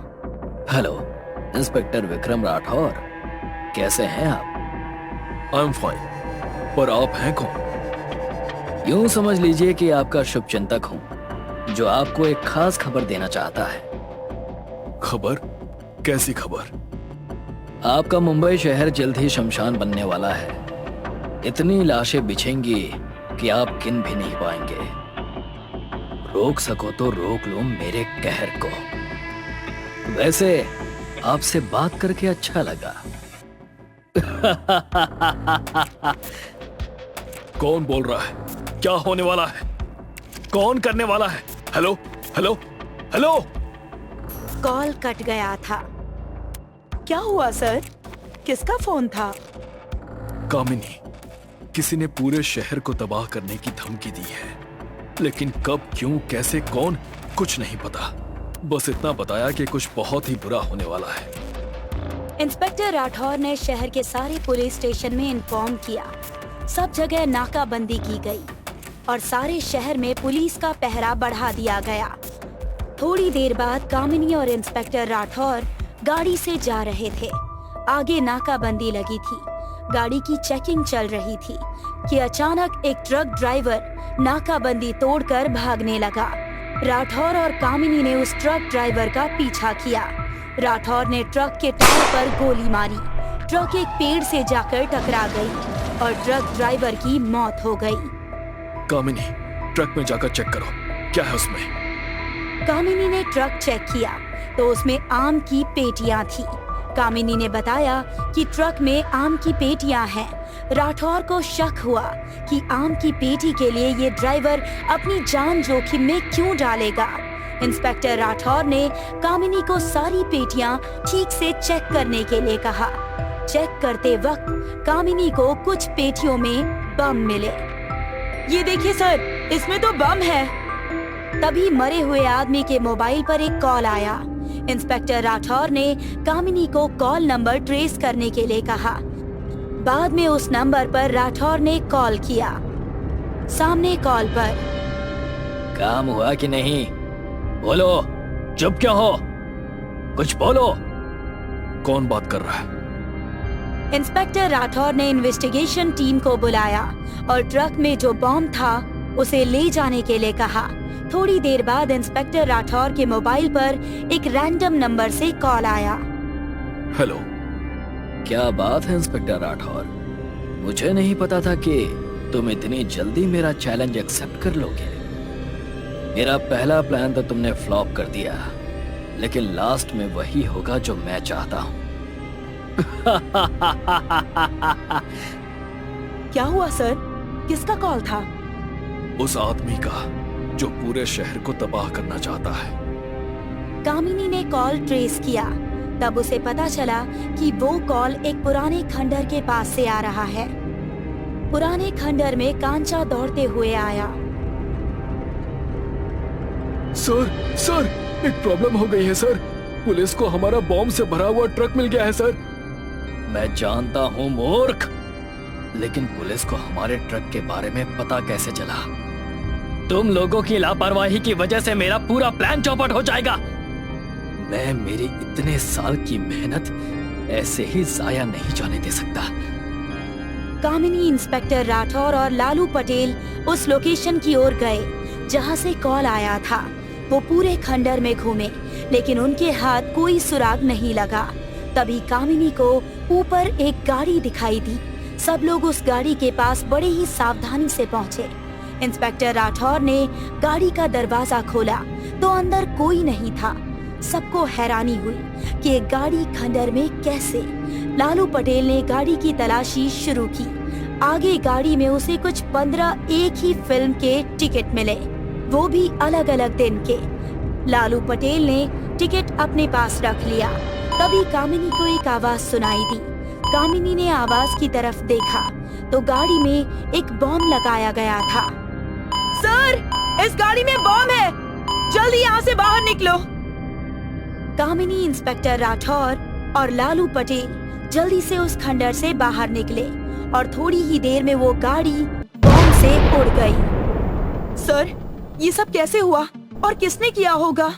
हेलो इंस्पेक्टर विक्रम राठौर, कैसे हैं आप? आई एम फाइन, पर आप हैं कौन? यूं समझ लीजिए कि आपका शुभचिंतक हूं, जो आपको एक खास खबर देना चाहता है। खबर? कैसी खबर? आपका मुंबई शहर जल्द ही शमशान बनने वाला है। इतनी लाशें बिछेंगी कि आप गिन भी नहीं पाएंगे। रोक सको तो रोक लो मेरे कहर को। वैसे आपसे बात करके अच्छा लगा। कौन बोल रहा है? क्या होने वाला है? कौन करने वाला है? Hello hello hello. Call cut गया था। क्या हुआ सर? किसका फोन था? कामिनी, किसी ने पूरे शहर को तबाह करने की धमकी दी है, लेकिन कब, क्यों, कैसे, कौन, कुछ नहीं पता। बस इतना बताया कि कुछ बहुत ही बुरा होने वाला है। इंस्पेक्टर राठौर ने शहर के सारे पुलिस स्टेशन में इन्फॉर्म किया। सब जगह नाकाबंदी की गई और सारे शहर में पुलिस का पहरा बढ़ा दिया गया। थोड़ी देर बाद कामिनी और इंस्पेक्टर राठौर गाड़ी से जा रहे थे। आगे नाकाबंदी लगी थी, गाड़ी की चेकिंग चल रही थी कि अचानक एक ट्रक ड्राइवर नाकाबंदी तोड़कर भागने लगा। राठौर और कामिनी ने उस ट्रक ड्राइवर का पीछा किया। राठौर ने ट्रक के टायर पर गोली मारी। ट्रक एक पेड़ से जाकर टकरा गई और ट्रक ड्राइवर की मौत हो गई। कामिनी, ट्रक में जाकर चेक करो, क्या है उसमें? कामिनी ने ट्रक चेक किया तो उसमें आम की पेटियां थी। कामिनी ने बताया कि ट्रक में आम की पेटियां हैं। राठौर को शक हुआ कि आम की पेटी के लिए ये ड्राइवर अपनी जान जोखिम में क्यों डालेगा। इंस्पेक्टर राठौर ने कामिनी को सारी पेटियां ठीक से चेक करने के लिए कहा। चेक करते वक्त कामिनी को कुछ पेटियों में बम मिले। ये देखिए सर, इसमें तो बम है। तभी मरे हुए आदमी के मोबाइल पर एक कॉल आया। इंस्पेक्टर राठौर ने कामिनी को कॉल नंबर ट्रेस करने के लिए कहा। बाद में उस नंबर पर राठौर ने कॉल किया। सामने कॉल पर, काम हुआ कि नहीं? बोलो, चुप क्यों हो? कुछ बोलो। कौन बात कर रहा है? इंस्पेक्टर राठौर ने इन्वेस्टिगेशन टीम को बुलाया और ट्रक में जो बॉम्ब था उसे ले जाने के लिए कहा। थोड़ी देर बाद इंस्पेक्टर राठौर के मोबाइल पर एक रैंडम नंबर से कॉल आया। हेलो। क्या बात है इंस्पेक्टर राठौर, मुझे नहीं पता था कि तुम इतनी जल्दी मेरा चैलेंज एक्सेप्ट कर लोगे। मेरा पहला प्लान तो तुमने फ्लॉप कर दिया, लेकिन लास्ट में वही होगा जो मैं चाहता हूँ। क्या हुआ सर? किसका कॉल था? उस आदमी का जो पूरे शहर को तबाह करना चाहता है। कामिनी ने कॉल ट्रेस किया। तब उसे पता चला कि वो कॉल एक पुराने खंडर के पास से आ रहा है। पुराने खंडर में कांचा दौड़ते हुए आया। सर, एक प्रॉब्लम हो गई है सर। पुलिस को हमारा बॉम्ब से भरा हुआ ट्रक मिल गया है सर। मैं जानता हूँ मूर्ख, लेकिन पुलिस को हमारे ट्रक के बारे में पता कैसे चला? तुम लोगों की लापरवाही की वजह से मेरा पूरा प्लान चौपट हो जाएगा। मैं मेरी इतने साल की मेहनत ऐसे ही जाया नहीं जाने दे सकता। कामिनी, इंस्पेक्टर राठौर और लालू पटेल उस लोकेशन की ओर गए जहां से कॉल आया था। वो पूरे खंडर में घूमे, लेकिन उनके हाथ कोई सुराग नहीं लगा। तभी कामिनी को ऊपर एक गाड़ी दिखाई दी। सब लोग उस गाड़ी के पास बड़े ही सावधानी से पहुंचे। इंस्पेक्टर राठौर ने गाड़ी का दरवाजा खोला तो अंदर कोई नहीं था। सबको हैरानी हुई कि एक गाड़ी खंडर में कैसे। लालू पटेल ने गाड़ी की तलाशी शुरू की। आगे गाड़ी में उसे कुछ 15 एक ही फिल्म के टिकट मिले, वो भी अलग अलग दिन के। लालू पटेल ने टिकट अपने पास रख लिया। तभी कामिनी को एक आवाज सुनाई दी। कामिनी ने आवाज की तरफ देखा तो गाड़ी में एक बॉम्ब लगाया गया था। सर, इस गाड़ी में बॉम्ब है, जल्दी यहाँ से बाहर निकलो। कामिनी, इंस्पेक्टर राठौर और लालू पटेल जल्दी से उस खंडर से बाहर निकले और थोड़ी ही देर में वो गाड़ी बॉम्ब से उड़ गई। सर, ये सब कैसे हुआ और किसने किया होगा?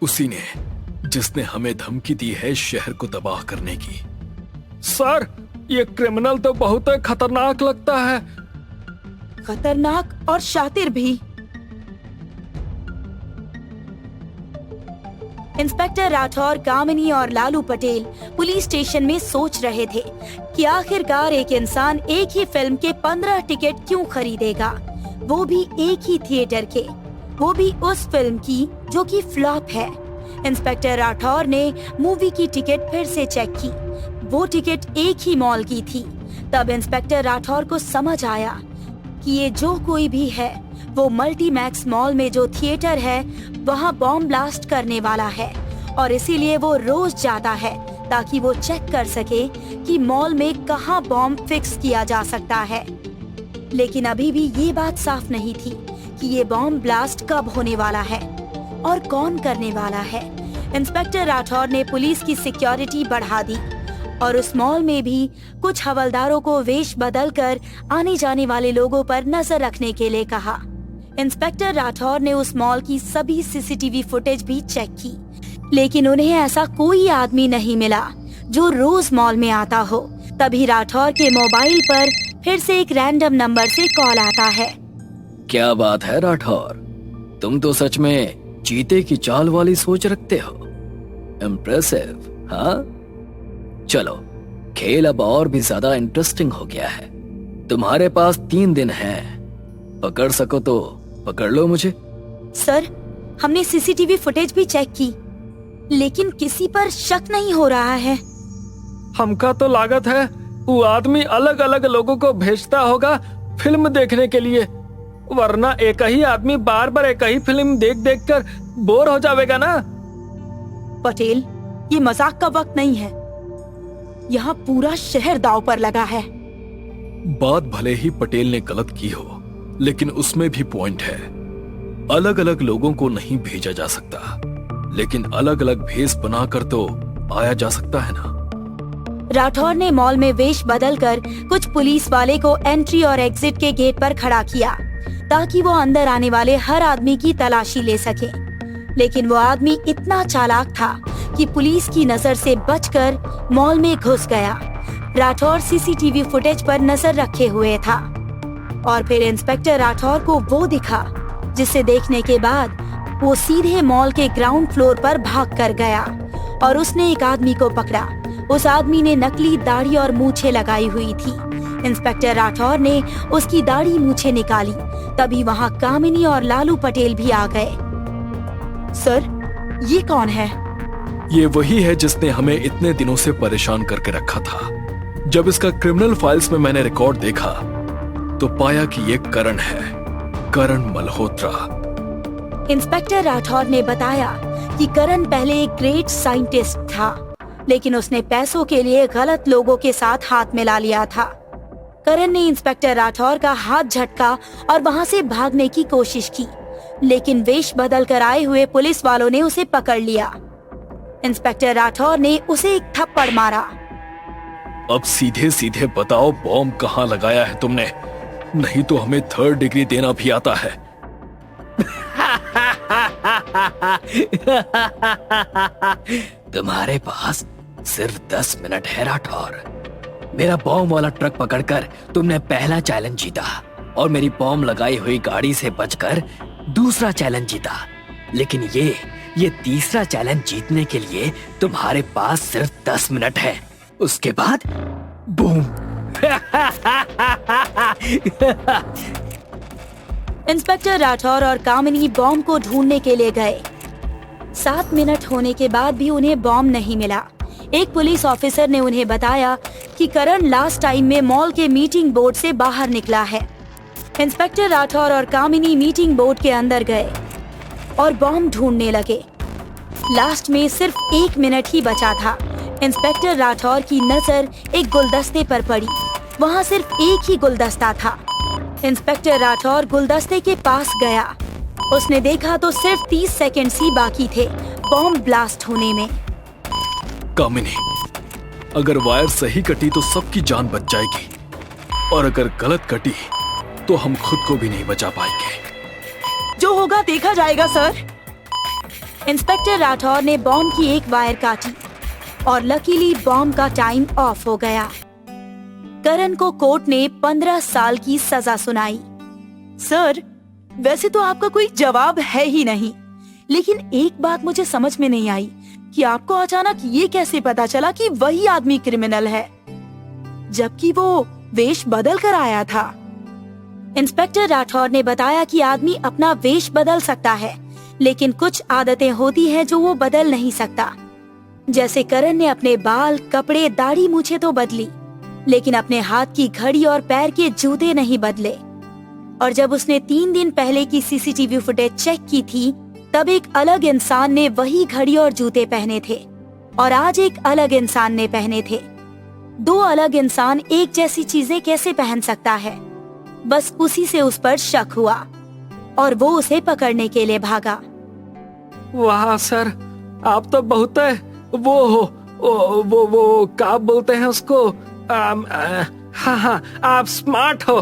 उसी ने जिसने हमें धमकी दी है शहर को तबाह करने की। सर, ये क्रिमिनल तो बहुत खतरनाक लगता है। खतरनाक और शातिर भी। इंस्पेक्टर राठौर, कामिनी और लालू पटेल पुलिस स्टेशन में सोच रहे थे कि आखिरकार एक इंसान एक ही फिल्म के 15 टिकट क्यों खरीदेगा, वो भी एक ही थिएटर के, वो भी उस फिल्म की जो कि फ्लॉप है। इंस्पेक्टर राठौर ने मूवी की टिकट फिर से चेक की, वो टिकट एक ही मॉल की थी। तब इंस्पेक्टर राठौर को समझ आया कि ये जो कोई भी है वो मल्टीमैक्स मॉल में जो थिएटर है वहाँ बॉम्ब ब्लास्ट करने वाला है और इसीलिए वो रोज जाता है ताकि वो चेक कर सके कि मॉल में कहाँ बॉम्ब फिक्स किया जा सकता है। लेकिन अभी भी ये बात साफ नहीं थी कि ये बॉम्ब ब्लास्ट कब होने वाला है और कौन करने वाला है। इंस्पेक्टर राठौर ने पुलिस की सिक्योरिटी बढ़ा दी और उस मॉल में भी कुछ हवलदारों को वेश बदलकर आने जाने वाले लोगों पर नजर रखने के लिए कहा। इंस्पेक्टर राठौर ने उस मॉल की सभी सीसीटीवी फुटेज भी चेक की, लेकिन उन्हें ऐसा कोई आदमी नहीं मिला जो रोज मॉल में आता हो। तभी राठौर के मोबाइल पर फिर से एक रैंडम नंबर से कॉल आता है। क्या बात है राठौर, तुम तो सच में चीते की चाल वाली सोच रखते हो। इम्प्रेसिव, हाँ? चलो, खेल अब और भी ज्यादा इंटरेस्टिंग हो गया है। तुम्हारे पास 3 दिन हैं, पकड़ सको तो पकड़ लो मुझे। सर, हमने सीसीटीवी फुटेज भी चेक की, लेकिन किसी पर शक नहीं हो रहा है। हमका तो लागत है वो आदमी अलग अलग लोगों को भेजता होगा फिल्म देखने के लिए, वरना एक ही आदमी बार बार एक ही फिल्म देख देख कर बोर हो जाएगा ना। पटेल, ये मजाक का वक्त नहीं है, यहाँ पूरा शहर दांव पर लगा है। बात भले ही पटेल ने गलत की हो, लेकिन उसमें भी पॉइंट है। अलग अलग लोगों को नहीं भेजा जा सकता, लेकिन अलग अलग भेष बनाकर तो आया जा सकता है ना। राठौर ने मॉल में वेश बदलकर कुछ पुलिस वाले को एंट्री और एग्जिट के गेट पर खड़ा किया ताकि वो अंदर आने वाले हर आदमी की तलाशी ले सके। लेकिन वो आदमी इतना चालाक था कि पुलिस की नजर से बचकर मॉल में घुस गया। राठौर सीसीटीवी फुटेज पर नजर रखे हुए था और फिर इंस्पेक्टर राठौर को वो दिखा जिसे देखने के बाद वो सीधे मॉल के ग्राउंड फ्लोर पर भाग कर गया और उसने एक आदमी को पकड़ा। उस आदमी ने नकली दाढ़ी और मूछें लगाई हुई थी। इंस्पेक्टर राठौर ने उसकी दाढ़ी मूछें निकाली, तभी वहाँ कामिनी और लालू पटेल भी आ गए। सर, ये कौन है? ये वही है जिसने हमें इतने दिनों से परेशान करके रखा था। जब इसका क्रिमिनल फाइल्स में मैंने रिकॉर्ड देखा तो पाया कि ये करण है, करण मल्होत्रा। इंस्पेक्टर राठौर ने बताया कि करण पहले एक ग्रेट साइंटिस्ट था, लेकिन उसने पैसों के लिए गलत लोगों के साथ हाथ मिला लिया था। करण ने इंस्पेक्टर राठौर का हाथ झटका और वहाँ से भागने की कोशिश की, लेकिन वेश बदल कर आए हुए पुलिस वालों ने उसे पकड़ लिया। इंस्पेक्टर राठौर ने उसे एक थप्पड़ मारा। अब सीधे सीधे बताओ बॉम्ब कहाँ लगाया है तुमने, नहीं तो हमें 3rd डिग्री देना भी आता है। तुम्हारे पास सिर्फ 10 मिनट है राठौर। मेरा बॉम्ब वाला ट्रक पकड़कर तुमने पहला चैलेंज जीता और मेरी बॉम्ब लगाई हुई गाड़ी से बचकर दूसरा चैलेंज जीता, लेकिन ये तीसरा चैलेंज जीतने के लिए तुम्हारे पास सिर्फ 10 मिनट है। उसके बाद बूम। इंस्पेक्टर राठौर और कामिनी बॉम्ब को ढूंढने के लिए गए। 7 मिनट होने के बाद भी उन्हें बॉम्ब नहीं मिला। एक पुलिस ऑफिसर ने उन्हें बताया कि करण लास्ट टाइम में मॉल के मीटिंग बोर्ड से बाहर निकला है। इंस्पेक्टर राठौर और कामिनी मीटिंग बोर्ड के अंदर गए और बॉम्ब ढूंढने लगे। लास्ट में सिर्फ 1 मिनट ही बचा था। इंस्पेक्टर राठौर की नजर एक गुलदस्ते पर पड़ी। वहाँ सिर्फ एक ही गुलदस्ता था। इंस्पेक्टर राठौर गुलदस्ते के पास गया। उसने देखा तो सिर्फ 30 सेकंड ही बाकी थे बॉम्ब ब्लास्ट होने में। कामिनी, अगर वायर सही कटी तो सबकी जान बच जाएगी, और अगर गलत कटी तो हम खुद को भी नहीं बचा पाएंगे। जो होगा देखा जाएगा सर। इंस्पेक्टर राठौर ने बॉम्ब की एक वायर काटी और लकीली बॉम्ब का टाइम ऑफ हो गया। करण को कोर्ट ने 15 साल की सजा सुनाई। सर, वैसे तो आपका कोई जवाब है ही नहीं, लेकिन एक बात मुझे समझ में नहीं आई कि आपको अचानक ये कैसे पता चला कि वही आदमी क्रिमिनल है, जबकि वो वेश बदल कर आया था। इंस्पेक्टर राठौर ने बताया कि आदमी अपना वेश बदल सकता है, लेकिन कुछ आदतें होती हैं जो वो बदल नहीं सकता। जैसे करण ने अपने बाल, कपड़े, दाढ़ी, मूछें तो बदली, लेकिन अपने हाथ की घड़ी और पैर के जूते नहीं बदले। और जब उसने 3 दिन पहले की सीसीटीवी फुटेज चेक की थी, तब एक अलग इंसान ने वही घड़ी और जूते पहने थे, और आज एक अलग इंसान ने पहने थे। 2 अलग इंसान एक जैसी चीजें कैसे पहन सकता है? बस उसी से उस पर शक हुआ और वो उसे पकड़ने के लिए भागा। वाह सर, आप तो बहुत वो क्या बोलते हैं उसको, हाँ, आप स्मार्ट हो।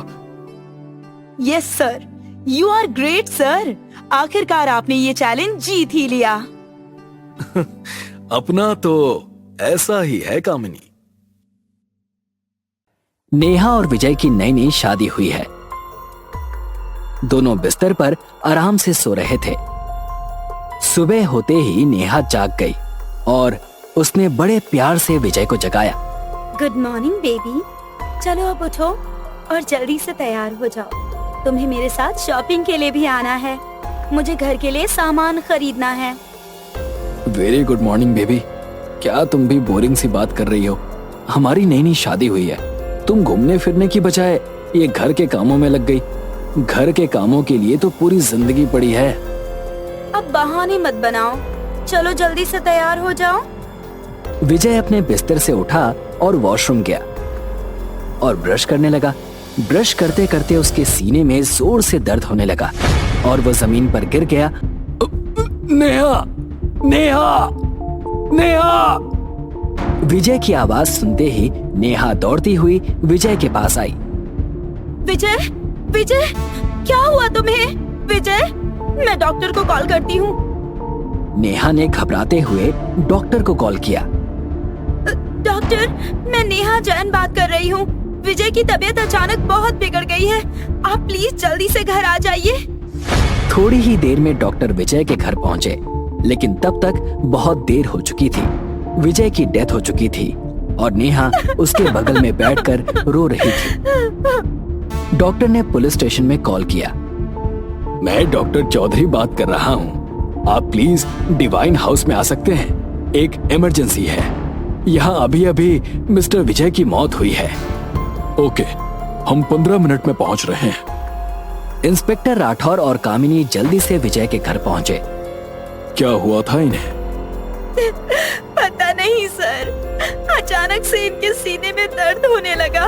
Yes sir, you are great sir. आखिरकार आपने ये चैलेंज जीत ही लिया। अपना तो ऐसा ही है कामिनी। नेहा और विजय की नई नई शादी हुई है। दोनों बिस्तर पर आराम से सो रहे थे। सुबह होते ही नेहा जाग गई और उसने बड़े प्यार से विजय को जगाया। गुड मॉर्निंग बेबी, चलो अब उठो और जल्दी से तैयार हो जाओ। तुम्हें मेरे साथ शॉपिंग के लिए भी आना है। मुझे घर के लिए सामान खरीदना है। Very good morning baby. क्या तुम भी बोरिंग सी बात कर रही हो? हमारी नई नई शादी हुई है, तुम घूमने फिरने की बजाय ये घर के कामों में लग गई। घर के कामों के लिए तो पूरी जिंदगी पड़ी है। अब बहाने मत बनाओ, चलो जल्दी से तैयार हो जाओ। विजय अपने बिस्तर से उठा और वॉशरूम गया और ब्रश करने लगा। ब्रश करते करते उसके सीने में जोर से दर्द होने लगा और वो जमीन पर गिर गया। नेहा, नेहा, नेहा! विजय की आवाज सुनते ही नेहा दौड़ती हुई विजय के पास आई। विजय, विजय, क्या हुआ तुम्हें? विजय, मैं डॉक्टर को कॉल करती हूँ। नेहा ने घबराते हुए डॉक्टर को कॉल किया। डॉक्टर, मैं नेहा जैन बात कर रही हूँ। विजय की तबीयत अचानक बहुत बिगड़ गई है, आप प्लीज जल्दी से घर आ जाइए। थोड़ी ही देर में डॉक्टर विजय के घर पहुँचे, लेकिन तब तक बहुत देर हो चुकी थी। विजय की डेथ हो चुकी थी और नेहा उसके बगल में बैठकर रो रही थी। डॉक्टर ने पुलिस स्टेशन में कॉल किया। मैं डॉक्टर चौधरी बात कर रहा हूँ, आप प्लीज डिवाइन हाउस में आ सकते हैं? एक इमरजेंसी है, यहाँ अभी अभी मिस्टर विजय की मौत हुई है। ओके, हम 15 मिनट में पहुँच रहे हैं। इंस्पेक्टर राठौर और कामिनी जल्दी से विजय के घर पहुँचे। क्या हुआ था इन्हें? पता नहीं सर, अचानक से इनके सीने में दर्द होने लगा।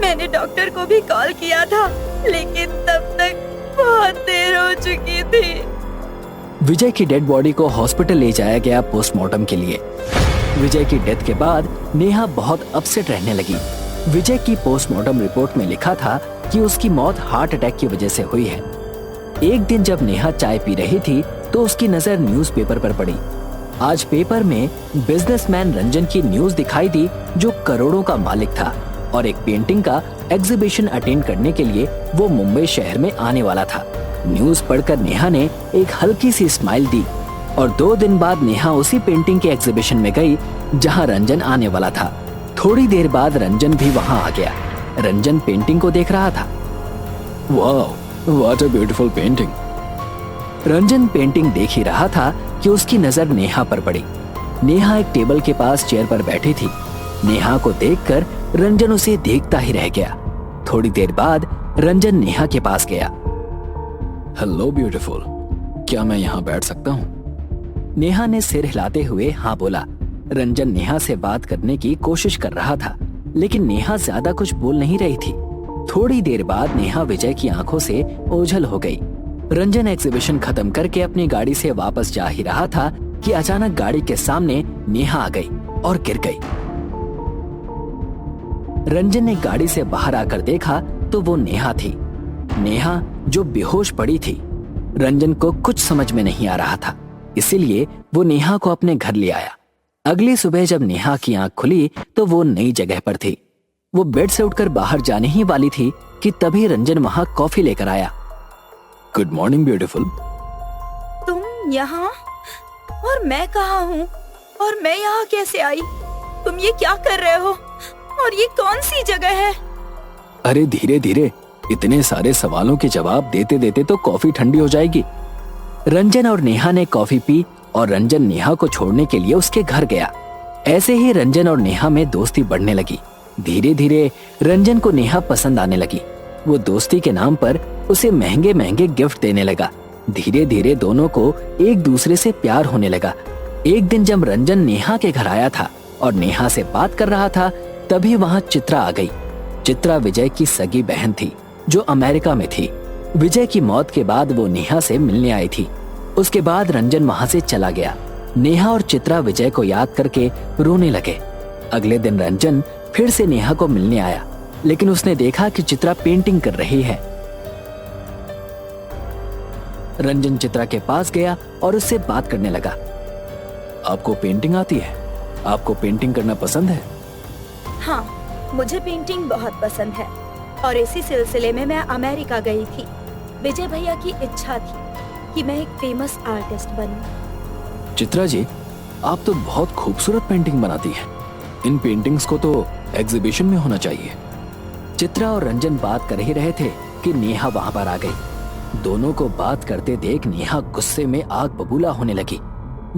मैंने डॉक्टर को भी कॉल किया था, लेकिन तब तक बहुत देर हो चुकी थी। विजय की डेड बॉडी को हॉस्पिटल ले जाया गया पोस्टमार्टम के लिए। विजय की डेथ के बाद नेहा बहुत अपसेट रहने लगी। विजय की पोस्टमार्टम रिपोर्ट में लिखा था कि उसकी मौत हार्ट अटैक की वजह से हुई है। एक दिन जब नेहा चाय पी रही थी तो उसकी नजर न्यूज़पेपर पर पड़ी। आज पेपर में बिजनेसमैन रंजन की न्यूज दिखाई दी, जो करोड़ों का मालिक था और एक पेंटिंग का एग्जीबिशन अटेंड करने के लिए वो मुंबई शहर में आने वाला था। न्यूज पढ़कर नेहा ने एक हल्की सी स्माइल दी और 2 दिन बाद नेहा उसी पेंटिंग के एग्जीबिशन में गई जहां रंजन आने वाला था। थोड़ी देर बाद रंजन भी वहां आ गया। रंजन पेंटिंग को देख रहा था। वाह, what a beautiful painting. Ranjan painting देख ही रहा था कि उसकी नजर नेहा पर पड़ी। नेहा एक टेबल के पास चेयर पर बैठी थी। नेहा को देखकर रंजन उसे देखता ही रह गया। थोड़ी देर बाद रंजन नेहा के पास गया। हेलो ब्यूटीफुल, क्या मैं यहाँ बैठ सकता हूँ? नेहा ने सिर हिलाते हुए हाँ बोला। रंजन नेहा से बात करने की कोशिश कर रहा था, लेकिन नेहा ज्यादा कुछ बोल नहीं रही थी। थोड़ी देर बाद नेहा विजय की आंखों से ओझल हो गई। रंजन एग्जीबिशन खत्म करके अपनी गाड़ी से वापस जा ही रहा था कि अचानक गाड़ी के सामने नेहा आ गई और गिर गई। रंजन ने गाड़ी से बाहर आकर देखा तो वो नेहा थी। नेहा जो बेहोश पड़ी थी। रंजन को कुछ समझ में नहीं आ रहा था, इसीलिए वो नेहा को अपने घर ले आया। अगली सुबह जब नेहा की आंख खुली तो वो नई जगह पर थी। वो बेड से उठकर बाहर जाने ही वाली थी कि तभी रंजन वहां कॉफी लेकर आया। Good morning beautiful. तुम यहाँ? और मैं कहाँ हूँ? और मैं यहाँ कैसे आई? तुम ये क्या कर रहे हो? और ये कौन सी जगह है? अरे धीरे धीरे, इतने सारे सवालों के जवाब देते देते तो कॉफी ठंडी हो जाएगी। रंजन और नेहा ने कॉफी पी और रंजन नेहा को छोड़ने के लिए उसके घर गया। ऐसे ही रंजन और नेहा में दोस्ती बढ़ने लगी। धीरे धीरे रंजन को नेहा पसंद आने लगी। वो दोस्ती के नाम पर उसे महंगे महंगे गिफ्ट देने लगा। धीरे धीरे दोनों को एक दूसरे से प्यार होने लगा। एक दिन जब रंजन नेहा के घर आया था और नेहा से बात कर रहा था, तभी वहां चित्रा आ गई। चित्रा विजय की सगी बहन थी जो अमेरिका में थी। विजय की मौत के बाद वो नेहा से मिलने आई थी। उसके बाद रंजन वहां से चला गया। नेहा और चित्रा विजय को याद करके रोने लगे। अगले दिन रंजन फिर से नेहा को मिलने आया, लेकिन उसने देखा कि चित्रा पेंटिंग कर रही है। रंजन चित्रा के पास गया और उससे बात करने लगा। आपको पेंटिंग आती है? आपको पेंटिंग करना पसंद है? हाँ, मुझे पेंटिंग बहुत पसंद है और इसी सिलसिले में मैं अमेरिका गई थी। विजय भैया की इच्छा थी कि मैं एक फेमस आर्टिस्ट बनूं। चित्रा जी, आप तो बहुत खूबसूरत पेंटिंग बनाती हैं। इन पेंटिंग्स को तो एग्जीबिशन में होना चाहिए। चित्रा और रंजन बात कर ही रहे थे कि नेहा वहां पर आ गई। दोनों को बात करते देख नेहा गुस्से में आग बबूला होने लगी।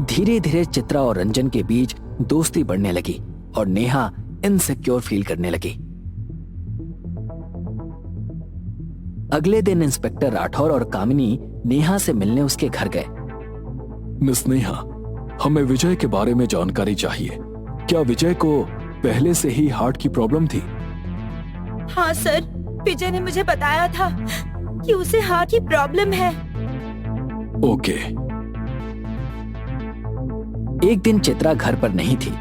धीरे धीरे चित्रा और रंजन के बीच दोस्ती बढ़ने लगी और नेहा इनसिक्योर फील करने लगी। अगले दिन इंस्पेक्टर राठौर और कामिनी नेहा से मिलने उसके घर गए। मिस नेहा, हमें विजय के बारे में जानकारी चाहिए। क्या विजय को पहले से ही हार्ट की प्रॉब्लम थी? हाँ सर, विजय ने मुझे बताया था कि उसे हार्ट की प्रॉब्लम है। ओके। एक दिन चित्रा घर पर नहीं थी।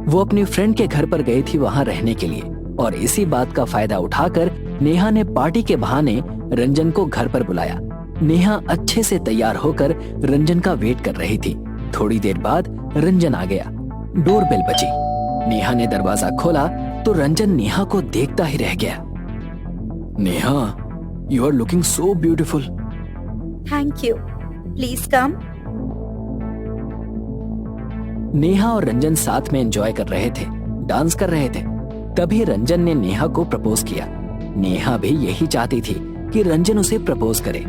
वो अपनी फ्रेंड के घर पर गई थी वहां रहने के लिए, और इसी बात का फायदा उठाकर नेहा ने पार्टी के बहाने रंजन को घर पर बुलाया। नेहा अच्छे से तैयार होकर रंजन का वेट कर रही थी। थोड़ी देर बाद रंजन आ गया। डोरबेल बजी। नेहा ने दरवाजा खोला तो रंजन नेहा को देखता ही रह गया। Neha, you are looking so beautiful. Thank you, please come. Neha और रंजन साथ में एंजॉय कर रहे थे, डांस कर रहे थे। तभी रंजन ने नेहा को प्रपोज किया। नेहा भी यही चाहती थी कि रंजन उसे प्रपोज करे।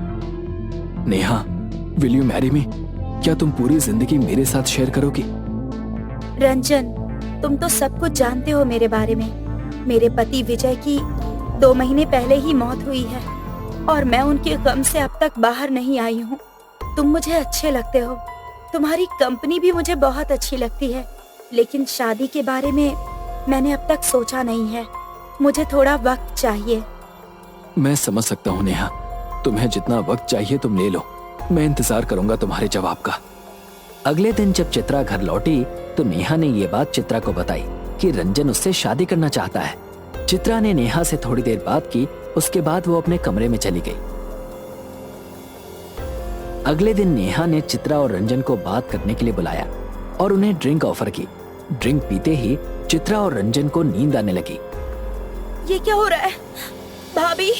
Neha, will you marry me? क्या तुम पूरी जिंदगी मेरे साथ शेयर करोगी? रंजन, तुम तो सब कुछ जानते हो मेरे बारे में। मेरे पति विजय की 2 महीने पहले ही मौत हुई है और मैं उनके गम से अब तक बाहर नहीं आई हूँ। तुम मुझे अच्छे लगते हो, तुम्हारी कंपनी भी मुझे बहुत अच्छी लगती है, लेकिन शादी के बारे में मैंने अब तक सोचा नहीं है। मुझे थोड़ा वक्त चाहिए। मैं समझ सकता हूँ नेहा, तुम्हें जितना वक्त चाहिए तुम ले लो। मैं इंतजार करूंगा तुम्हारे जवाब का। अगले दिन जब चित्रा घर लौटी तो नेहा ने ये बात चित्रा को बताई कि रंजन उससे शादी करना चाहता है। चित्रा ने नेहा से थोड़ी देर बात की। उसके बाद वो अपने कमरे में चली गई। अगले दिन नेहा ने चित्रा और रंजन को बात करने के लिए बुलाया और उन्हें ड्रिंक ऑफर की। ड्रिंक पीते ही चित्रा और रंजन को नींद आने लगी। ये क्या हो रहा है? भाभी,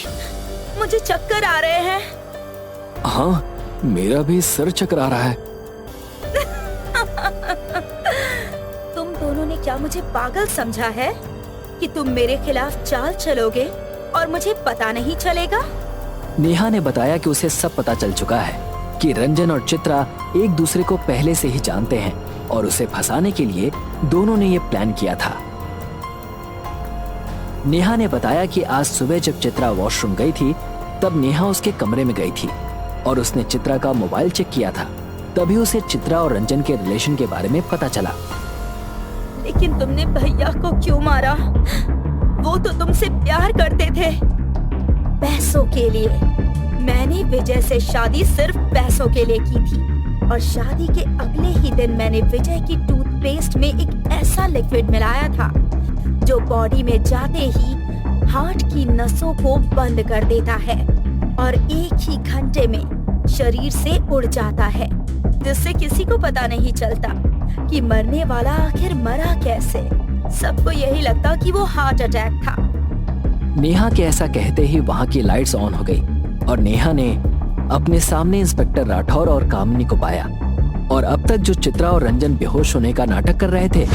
मुझे चक्कर आ रहे हैं। हाँ, मेरा भी सर चकरा रहा है। तुम दोनों ने क्या मुझे पागल समझा है कि तुम मेरे खिलाफ चाल चलोगे और मुझे पता नहीं चलेगा? नेहा ने बताया कि उसे सब पता चल चुका है कि रंजन और चित्रा एक दूसरे को पहले से ही जानते हैं और उसे फंसाने के लिए दोनों ने ये प्लान किया था। नेहा ने बताया कि आज सुबह जब चित्रा वॉशरूम गई थी तब नेहा उसके कमरे में गई थी और उसने चित्रा का मोबाइल चेक किया था। तभी उसे चित्रा और रंजन के रिलेशन के बारे में पता चला। लेकिन तुमने भैया को क्यों मारा? वो तो तुमसे प्यार करते थे। पैसों के लिए। मैंने विजय से शादी सिर्फ पैसों के लिए की थी और शादी के अगले ही दिन मैंने विजय की टूथपेस्ट में एक ऐसा लिक्विड मिलाया था जो बॉडी में जाते ही हार्ट की नसों को बंद कर देता है और एक ही घंटे में शरीर से उड़ जाता है, जिससे किसी को पता नहीं चलता कि मरने वाला आखिर मरा कैसे। सबको यही लगता कि वो हार्ट अटैक था। नेहा के ऐसा कहते ही वहाँ की लाइट्स ऑन हो गई और नेहा ने अपने सामने इंस्पेक्टर राठौर और कामिनी को पाया। और अब तक जो चित्रा और रंजन बेहोश होने का नाटक कर रहे थे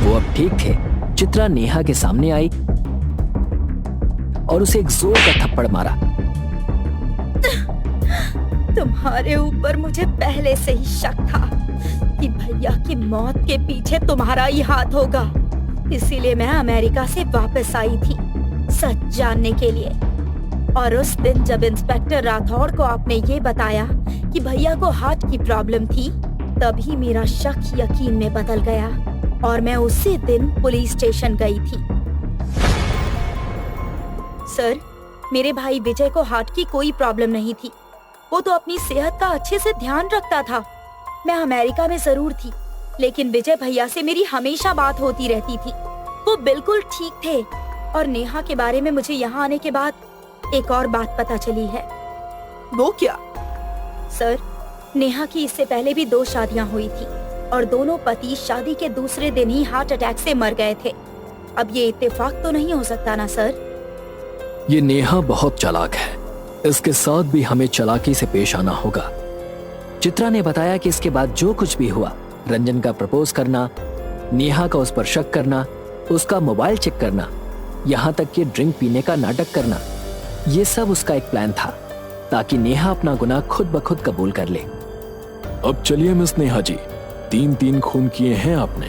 वो अब ठीक थे। चित्रा नेहा के सामने आई और उसे एक जोर का थप्पड़ मारा। तुम्हारे ऊपर मुझे पहले से ही शक था कि भैया की मौत के पीछे तुम्हारा ही हाथ होगा, इसीलिए मैं अमेरिका से वापस आई थी सच जानने के लिए। और उस दिन जब इंस्पेक्टर राठौड़ को आपने ये बताया कि भैया को हार्ट की प्रॉब्लम थी, तभी मेरा शक यकीन में बदल गया और मैं उसी दिन पुलिस स्टेशन गई थी। सर, मेरे भाई विजय को हार्ट की कोई प्रॉब्लम नहीं थी। वो तो अपनी सेहत का अच्छे से ध्यान रखता था। मैं अमेरिका में जरूर थी, लेकिन विजय भैया से मेरी हमेशा बात होती रहती थी। वो बिल्कुल ठीक थे। और नेहा के बारे में मुझे यहाँ आने के बाद एक और बात पता चली है। वो क्या? सर, नेहा की इससे पहले भी 2 शादियां हुई थी और दोनों पति शादी के दूसरे दिन ही हार्ट अटैक से मर गए थे। अब ये इत्तेफाक तो नहीं हो सकता ना सर? ये नेहा बहुत चालाक है, इसके साथ भी हमें चालाकी से पेश आना होगा। चित्रा ने बताया कि इसके बाद जो कुछ भी हुआ, रंजन का प्रपोज करना, नेहा का उस पर शक करना, उसका मोबाइल चेक करना, यहाँ तक कि ड्रिंक पीने का नाटक करना, ये सब उसका एक प्लान था ताकि नेहा अपना गुनाह खुद ब खुद कबूल कर ले। अब चलिए मिस नेहा जी, 3 खून किए हैं आपने,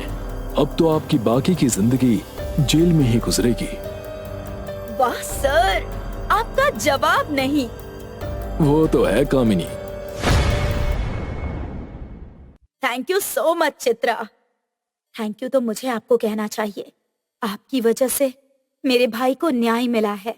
अब तो आपकी बाकी की जिंदगी जेल में ही गुजरेगी। वाह सर, आपका जवाब नहीं। वो तो है Kamini. Thank you so much Chitra. Thank you तो मुझे आपको कहना चाहिए। आपकी वजह से मेरे भाई को न्याय मिला है।